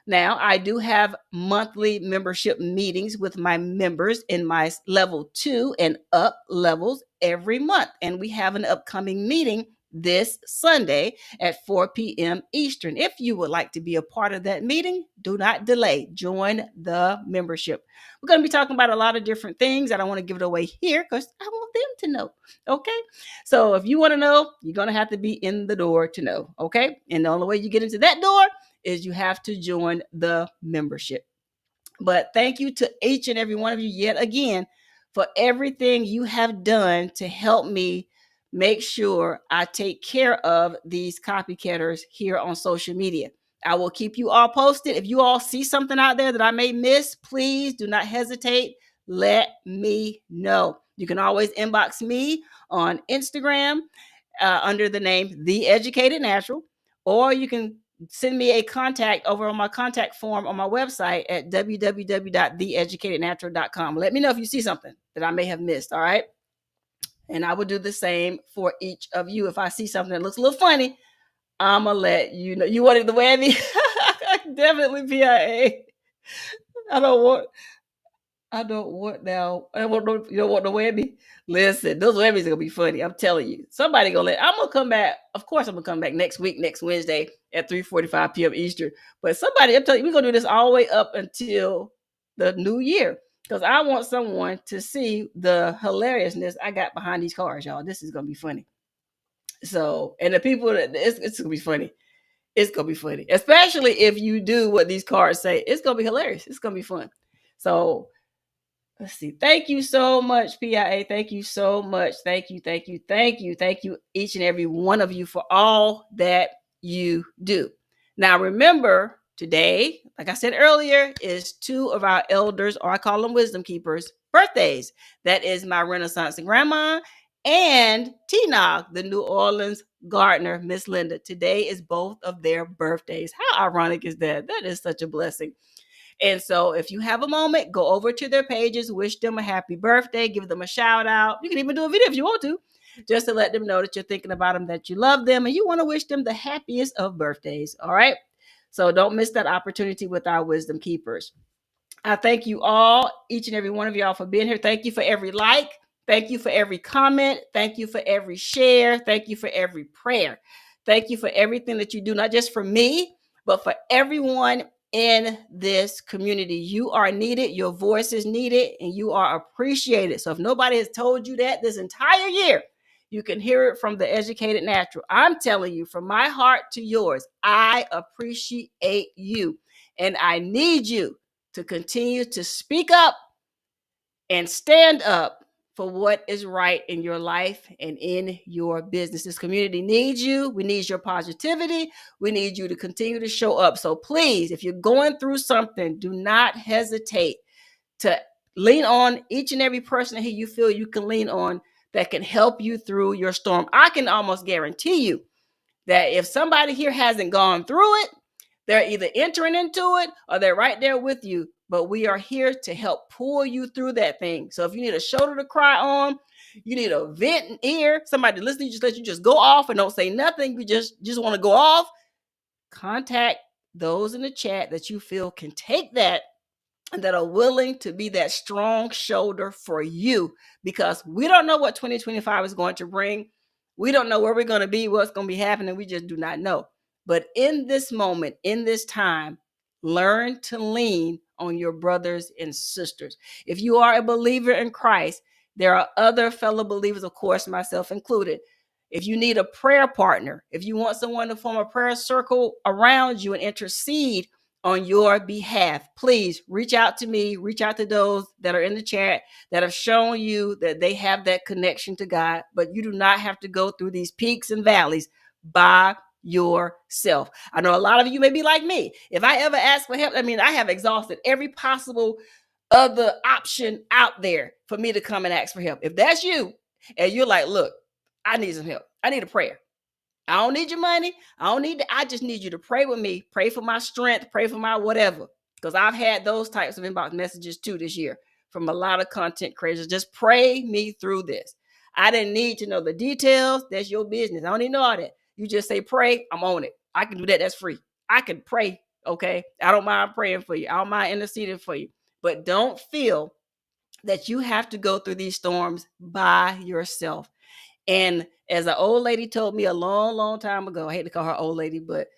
Now, I do have monthly membership meetings with my members in my level 2 and up levels every month. And we have an upcoming meeting this Sunday at 4 p.m. Eastern. If you would like to be a part of that meeting, do not delay. Join the membership. We're going to be talking about a lot of different things. I don't want to give it away here because I want them to know. Okay. So if you want to know, you're going to have to be in the door to know. Okay. And the only way you get into that door is you have to join the membership. But thank you to each and every one of you yet again for everything you have done to help me make sure I take care of these copycatters here on social media. I will keep you all posted. If you all see something out there that I may miss, please do not hesitate. Let me know. You can always inbox me on Instagram under the name The Educated Natural, or you can send me a contact over on my contact form on my website at www.theeducatednatural.com. Let me know if you see something that I may have missed. All right. And I will do the same for each of you. If I see something that looks a little funny, I'm going to let you know. You wanted the whammy? Definitely PIA. I don't want. I don't want now. I want no. You don't want no whammy. Listen, those whammies are gonna be funny. I'm telling you. Somebody gonna let. I'm gonna come back. Of course, I'm gonna come back next week, next Wednesday at 3:45 p.m. Eastern. But somebody, I'm telling you, we're gonna do this all the way up until the new year because I want someone to see the hilariousness I got behind these cars, y'all. This is gonna be funny. So, and the people that it's gonna be funny. It's gonna be funny, especially if you do what these cards say. It's gonna be hilarious. It's gonna be fun. So let's see. Thank you so much, PIA. Thank you so much. Thank you, thank you, thank you, thank you, each and every one of you for all that you do. Now, remember, today, like I said earlier, is two of our elders, or I call them wisdom keepers, birthdays. That is my Renaissance grandma and T-Nog, the New Orleans gardener, Miss Linda. Today is both of their birthdays. How ironic is that? That is such a blessing. And so if you have a moment, go over to their pages, wish them a happy birthday, give them a shout out. You can even do a video if you want to, just to let them know that you're thinking about them, that you love them, and you want to wish them the happiest of birthdays. All right. So don't miss that opportunity with our wisdom keepers. I thank you all, each and every one of y'all, for being here. Thank you for every like. Thank you for every comment. Thank you for every share. Thank you for every prayer. Thank you for everything that you do, not just for me, but for everyone in this community. You are needed, your voice is needed, and you are appreciated. So if nobody has told you that this entire year, you can hear it from the Educated Natural. I'm telling you, from my heart to yours, I appreciate you, and I need you to continue to speak up and stand up for what is right in your life and in your business. This community needs you. We need your positivity. We need you to continue to show up. So please, if you're going through something, do not hesitate to lean on each and every person who you feel you can lean on that can help you through your storm. I can almost guarantee you that if somebody here hasn't gone through it, they're either entering into it or they're right there with you. But we are here to help pull you through that thing. So if you need a shoulder to cry on, you need a vent ear, somebody to listen to you, just let you just go off and don't say nothing. You just want to go off. Contact those in the chat that you feel can take that and that are willing to be that strong shoulder for you, because we don't know what 2025 is going to bring. We don't know where we're going to be, what's going to be happening. We just do not know. But in this moment, in this time, learn to lean on your brothers and sisters. If you are a believer in Christ, there are other fellow believers, of course, myself included. If you need a prayer partner, if you want someone to form a prayer circle around you and intercede on your behalf, please reach out to me, reach out to those that are in the chat that have shown you that they have that connection to God, but you do not have to go through these peaks and valleys by yourself. I know a lot of you may be like me. If I ever ask for help, I have exhausted every possible other option out there for me to come and ask for help. If that's you and you're like, look, I need some help, I need a prayer, I don't need your money, I just need you to pray with me, pray for my strength, pray for my whatever. Because I've had those types of inbox messages too this year from a lot of content creators. Just pray me through this. I didn't need to know the details. That's your business. I don't need to know all that. You just say pray, I'm on it. I can do that. That's free. I can pray. Okay. I don't mind praying for you. I don't mind interceding for you. But don't feel that you have to go through these storms by yourself. And as an old lady told me a long, long time ago, I hate to call her old lady, but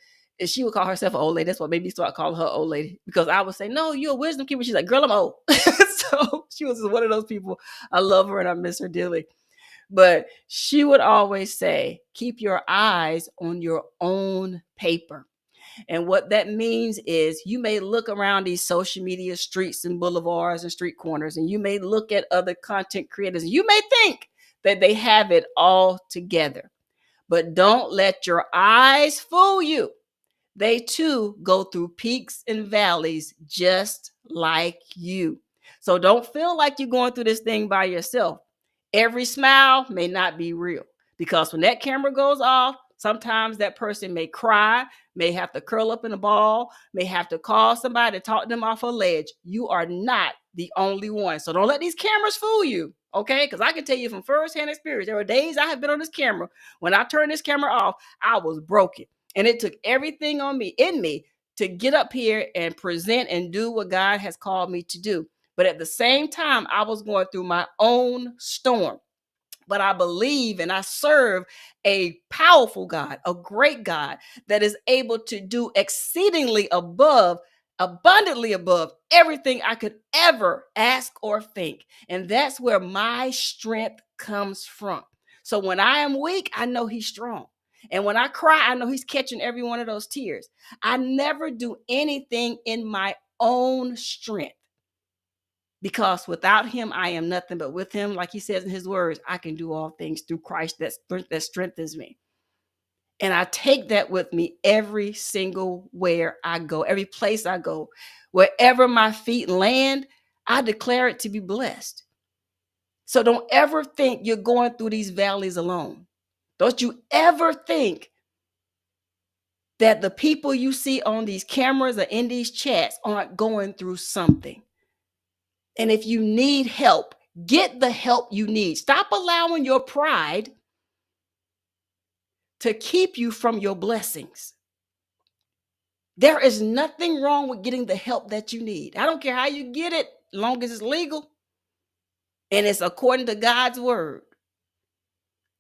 she would call herself an old lady. That's what made me start calling her old lady, because I would say, no, you're a wisdom keeper. She's like, girl, I'm old. So she was one of those people. I love her and I miss her dearly. But she would always say, keep your eyes on your own paper. And what that means is you may look around these social media streets and boulevards and street corners, and you may look at other content creators, and you may think that they have it all together. But don't let your eyes fool you. They too go through peaks and valleys just like you. So don't feel like you're going through this thing by yourself. Every smile may not be real, because when that camera goes off, sometimes that person may cry, may have to curl up in a ball, may have to call somebody to talk them off a ledge. You are not the only one. So don't let these cameras fool you, okay? Because I can tell you from firsthand experience, there were days I have been on this camera. When I turned this camera off, I was broken. And it took everything in me to get up here and present and do what God has called me to do. But at the same time, I was going through my own storm. But I believe and I serve a powerful God, a great God that is able to do exceedingly above, abundantly above everything I could ever ask or think. And that's where my strength comes from. So when I am weak, I know he's strong. And when I cry, I know he's catching every one of those tears. I never do anything in my own strength. Because without him, I am nothing, but with him, like he says in his words, I can do all things through Christ that strengthens me. And I take that with me every single where I go, every place I go, wherever my feet land, I declare it to be blessed. So don't ever think you're going through these valleys alone. Don't you ever think that the people you see on these cameras or in these chats aren't going through something. And if you need help, get the help you need. Stop allowing your pride to keep you from your blessings. There is nothing wrong with getting the help that you need. I don't care how you get it, as long as it's legal and it's according to God's word.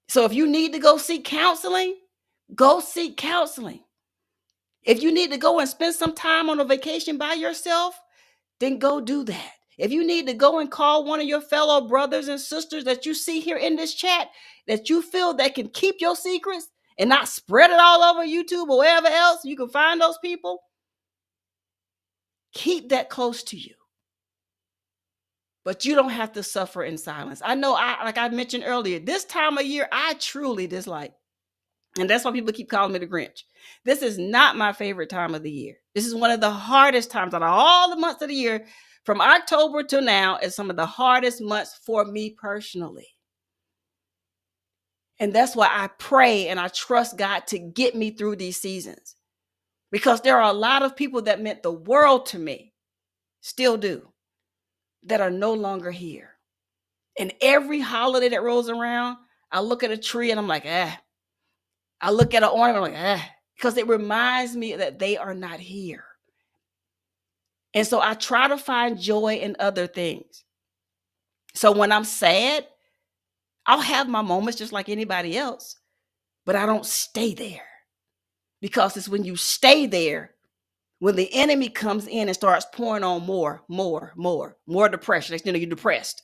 So if you need to go seek counseling, go seek counseling. If you need to go and spend some time on a vacation by yourself, then go do that. If you need to go and call one of your fellow brothers and sisters that you see here in this chat, that you feel that can keep your secrets and not spread it all over YouTube or wherever else you can find those people, keep that close to you. But you don't have to suffer in silence. I know, like I mentioned earlier, this time of year, I truly dislike. And that's why people keep calling me the Grinch. This is not my favorite time of the year. This is one of the hardest times out of all the months of the year. From October to now is some of the hardest months for me personally. And that's why I pray and I trust God to get me through these seasons. Because there are a lot of people that meant the world to me, still do, that are no longer here. And every holiday that rolls around, I look at a tree and I'm like, I look at an ornament, I'm like, because it reminds me that they are not here. And so I try to find joy in other things. So when I'm sad, I'll have my moments just like anybody else, but I don't stay there. Because it's when you stay there, when the enemy comes in and starts pouring on more depression. Next thing you know, you're depressed.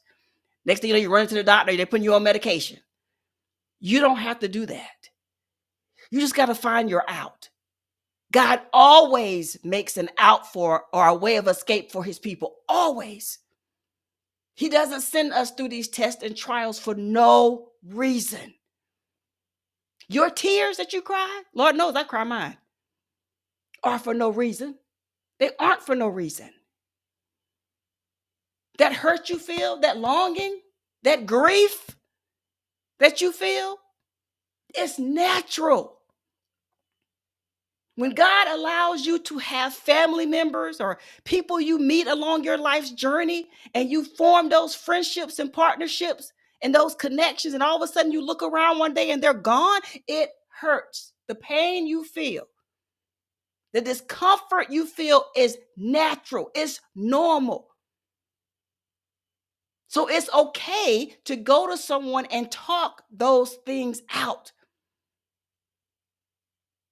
Next thing you know, you run into the doctor, they're putting you on medication. You don't have to do that. You just got to find your out. God always makes an out for or a way of escape for his people. Always. He doesn't send us through these tests and trials for no reason. Your tears that you cry, Lord knows I cry mine, are for no reason. They aren't for no reason. That hurt you feel, that longing, that grief that you feel, it's natural. When God allows you to have family members or people you meet along your life's journey and you form those friendships and partnerships and those connections, and all of a sudden you look around one day and they're gone, it hurts. The pain you feel, the discomfort you feel is natural, it's normal. So it's okay to go to someone and talk those things out.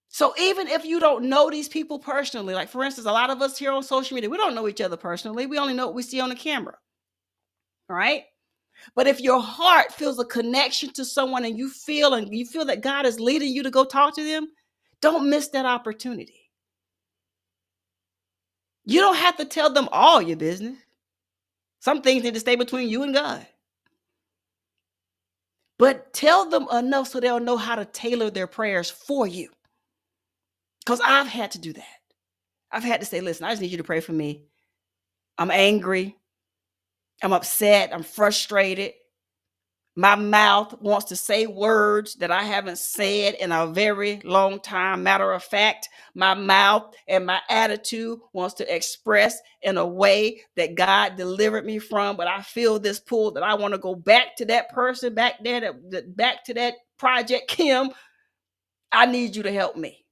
So even if you don't know these people personally, like for instance, a lot of us here on social media, we don't know each other personally. We only know what we see on the camera. All right. But if your heart feels a connection to someone and you feel that God is leading you to go talk to them, don't miss that opportunity. You don't have to tell them all your business. Some things need to stay between you and God. But tell them enough so they'll know how to tailor their prayers for you. Because I've had to do that. I've had to say, listen, I just need you to pray for me. I'm angry. I'm upset. I'm frustrated. My mouth wants to say words that I haven't said in a very long time. Matter of fact, my mouth and my attitude wants to express in a way that God delivered me from. But I feel this pull that I want to go back to that person back there, back to that Project Kim. I need you to help me.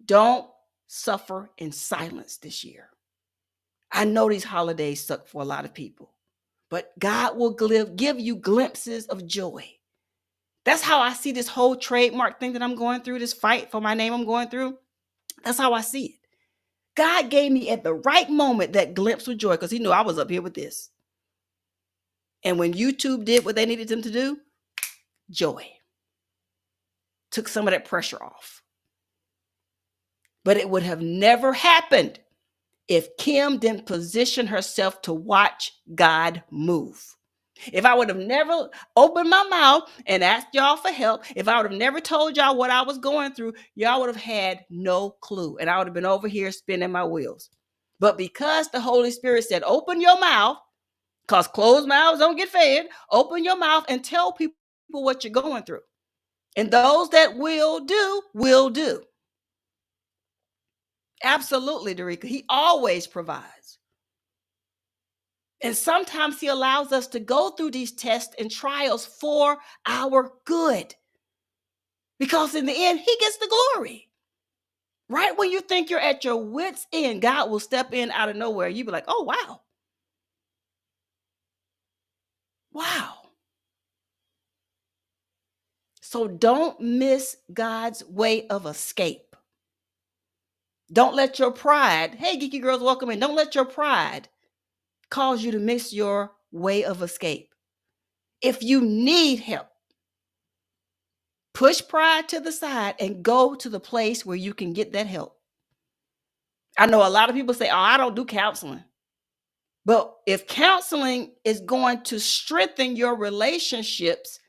Don't suffer in silence this year. I know these holidays suck for a lot of people, but God will give you glimpses of joy. That's how I see this whole trademark thing that I'm going through, this fight for my name I'm going through. That's how I see it. God gave me at the right moment that glimpse of joy because he knew I was up here with this. And when YouTube did what they needed them to do, joy. Took some of that pressure off. But it would have never happened if Kim didn't position herself to watch God move. If I would have never opened my mouth and asked y'all for help, if I would have never told y'all what I was going through, y'all would have had no clue. And I would have been over here spinning my wheels. But because the Holy Spirit said, open your mouth, because closed mouths don't get fed, open your mouth and tell people what you're going through. And those that will do, will do. Absolutely, Derica. He always provides. And sometimes he allows us to go through these tests and trials for our good. Because in the end, he gets the glory. Right when you think you're at your wit's end, God will step in out of nowhere. You'll be like, oh, wow. Wow. So don't miss God's way of escape. Don't let your pride, hey, geeky girls, welcome in. Don't let your pride cause you to miss your way of escape. If you need help, push pride to the side and go to the place where you can get that help. I know a lot of people say, oh, I don't do counseling. But if counseling is going to strengthen your relationships,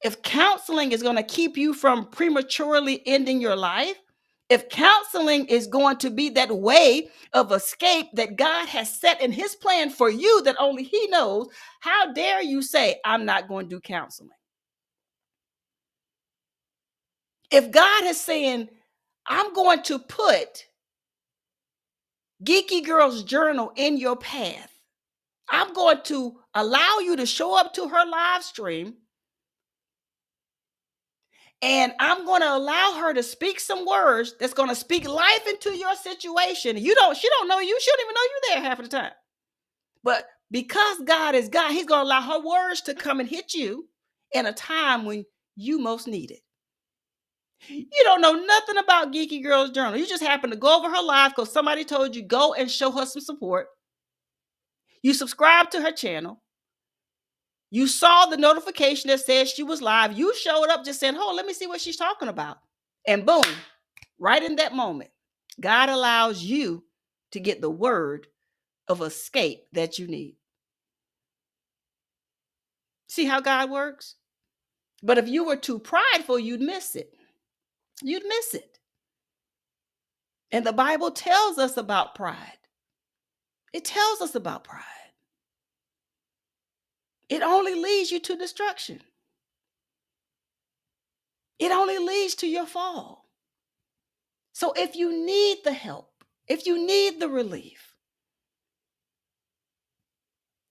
if counseling is going to keep you from prematurely ending your life, if counseling is going to be that way of escape that God has set in his plan for you that only he knows, how dare you say, I'm not going to do counseling? If God is saying, I'm going to put Geeky Girl's journal in your path, I'm going to allow you to show up to her live stream, and I'm going to allow her to speak some words that's going to speak life into your situation. She don't know you. She don't even know you're there half of the time. But because God is God, he's going to allow her words to come and hit you in a time when you most need it. You don't know nothing about Geeky Girl's journal. You just happen to go over her live because somebody told you go and show her some support. You subscribe to her channel. You saw the notification that says she was live. You showed up just saying, oh, let me see what she's talking about. And boom, right in that moment, God allows you to get the word of escape that you need. See how God works? But if you were too prideful, you'd miss it. You'd miss it. And the Bible tells us about pride. It tells us about pride. It only leads you to destruction. It only leads to your fall. So if you need the help, if you need the relief,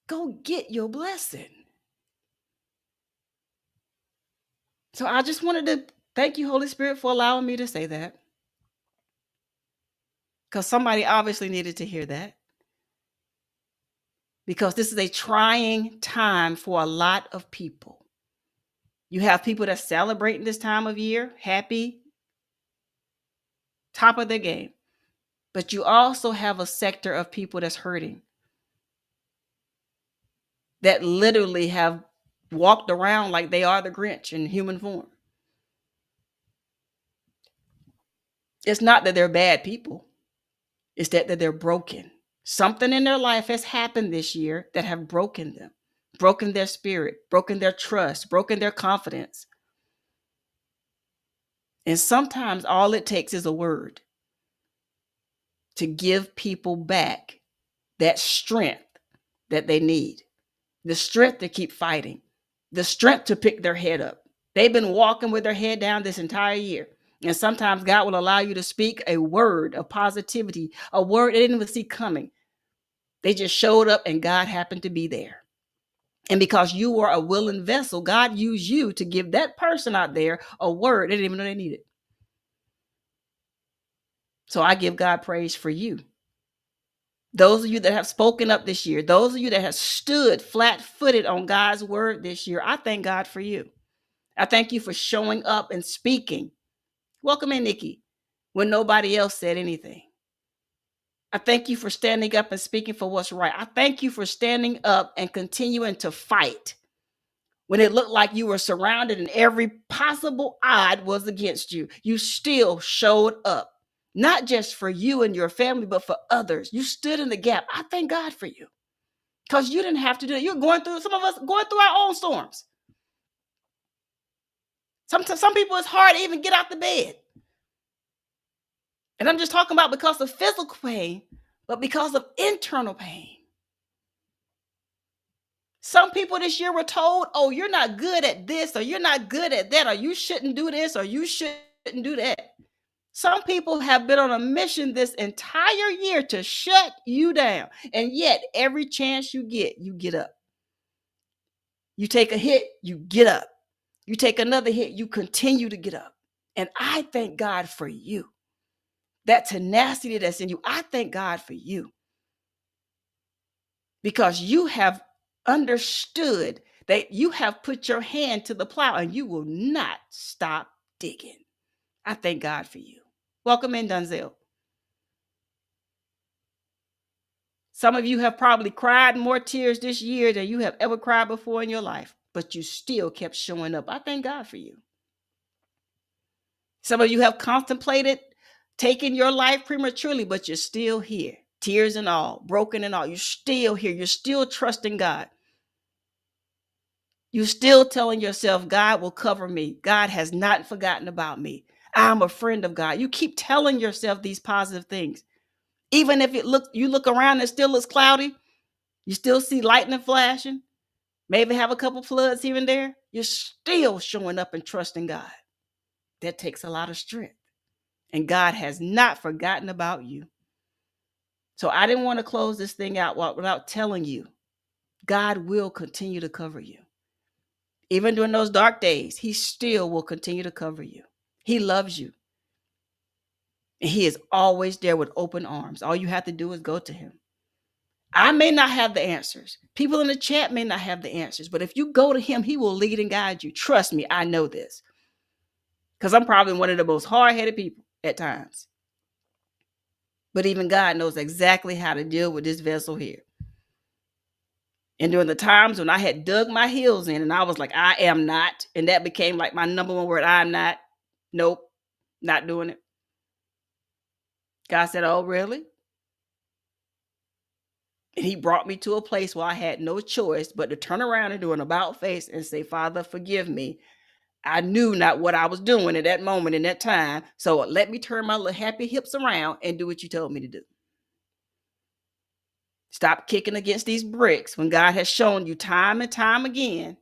go get your blessing. So I just wanted to thank you, Holy Spirit, for allowing me to say that. Because somebody obviously needed to hear that. Because this is a trying time for a lot of people. You have people that celebrating this time of year, happy, top of their game. But you also have a sector of people that's hurting, that literally have walked around like they are the Grinch in human form. It's not that they're bad people. It's that they're broken. Something in their life has happened this year that have broken them, broken their spirit, broken their trust, broken their confidence. And sometimes all it takes is a word to give people back that strength that they need, the strength to keep fighting, the strength to pick their head up. They've been walking with their head down this entire year. And sometimes God will allow you to speak a word of positivity, a word they didn't even see coming. They just showed up and God happened to be there. And because you were a willing vessel, God used you to give that person out there a word they didn't even know they needed. So I give God praise for you. Those of you that have spoken up this year, those of you that have stood flat-footed on God's word this year, I thank God for you. I thank you for showing up and speaking. Welcome in, Nikki, when nobody else said anything. I thank you for standing up and speaking for what's right. I thank you for standing up and continuing to fight when it looked like you were surrounded and every possible odd was against you. You still showed up, not just for you and your family, but for others. You stood in the gap. I thank God for you because you didn't have to do it. You're going through, some of us going through our own storms. Some people, it's hard to even get out the bed. And I'm just talking about because of physical pain, but because of internal pain. Some people this year were told, oh, you're not good at this, or you're not good at that, or you shouldn't do this, or you shouldn't do that. Some people have been on a mission this entire year to shut you down. And yet, every chance you get up. You take a hit, you get up. You take another hit, you continue to get up. And I thank God for you. That tenacity that's in you, I thank God for you. Because you have understood that you have put your hand to the plow and you will not stop digging. I thank God for you. Welcome in, Dunzel. Some of you have probably cried more tears this year than you have ever cried before in your life, but you still kept showing up. I thank God for you. Some of you have contemplated taking your life prematurely, but you're still here. Tears and all, broken and all. You're still here. You're still trusting God. You're still telling yourself, God will cover me. God has not forgotten about me. I'm a friend of God. You keep telling yourself these positive things. Even if you look around and it still looks cloudy, you still see lightning flashing, maybe have a couple floods here and there, you're still showing up and trusting God. That takes a lot of strength. And God has not forgotten about you. So I didn't want to close this thing out without telling you, God will continue to cover you. Even during those dark days, he still will continue to cover you. He loves you. And he is always there with open arms. All you have to do is go to him. I may not have the answers. People in the chat may not have the answers. But if you go to him, he will lead and guide you. Trust me, I know this. Because I'm probably one of the most hard-headed people at times. But even God knows exactly how to deal with this vessel here. And during the times when I had dug my heels in and I was like, I am not. And that became like my number one word. I'm not. Nope. Not doing it. God said, oh, really? And he brought me to a place where I had no choice but to turn around and do an about face and say, Father, forgive me. I knew not what I was doing at that moment, in that time. So let me turn my little happy hips around and do what you told me to do. Stop kicking against these bricks when God has shown you time and time again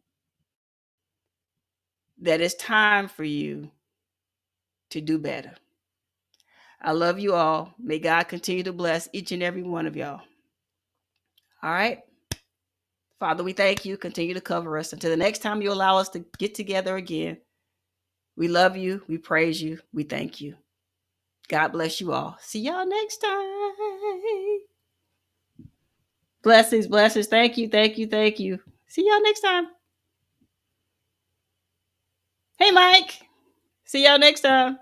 that it's time for you to do better. I love you all. May God continue to bless each and every one of y'all. All right. Father, we thank you. Continue to cover us until the next time you allow us to get together again. We love you. We praise you. We thank you. God bless you all. See y'all next time. Blessings, blessings. Thank you, thank you, thank you. See y'all next time. Hey, Mike. See y'all next time.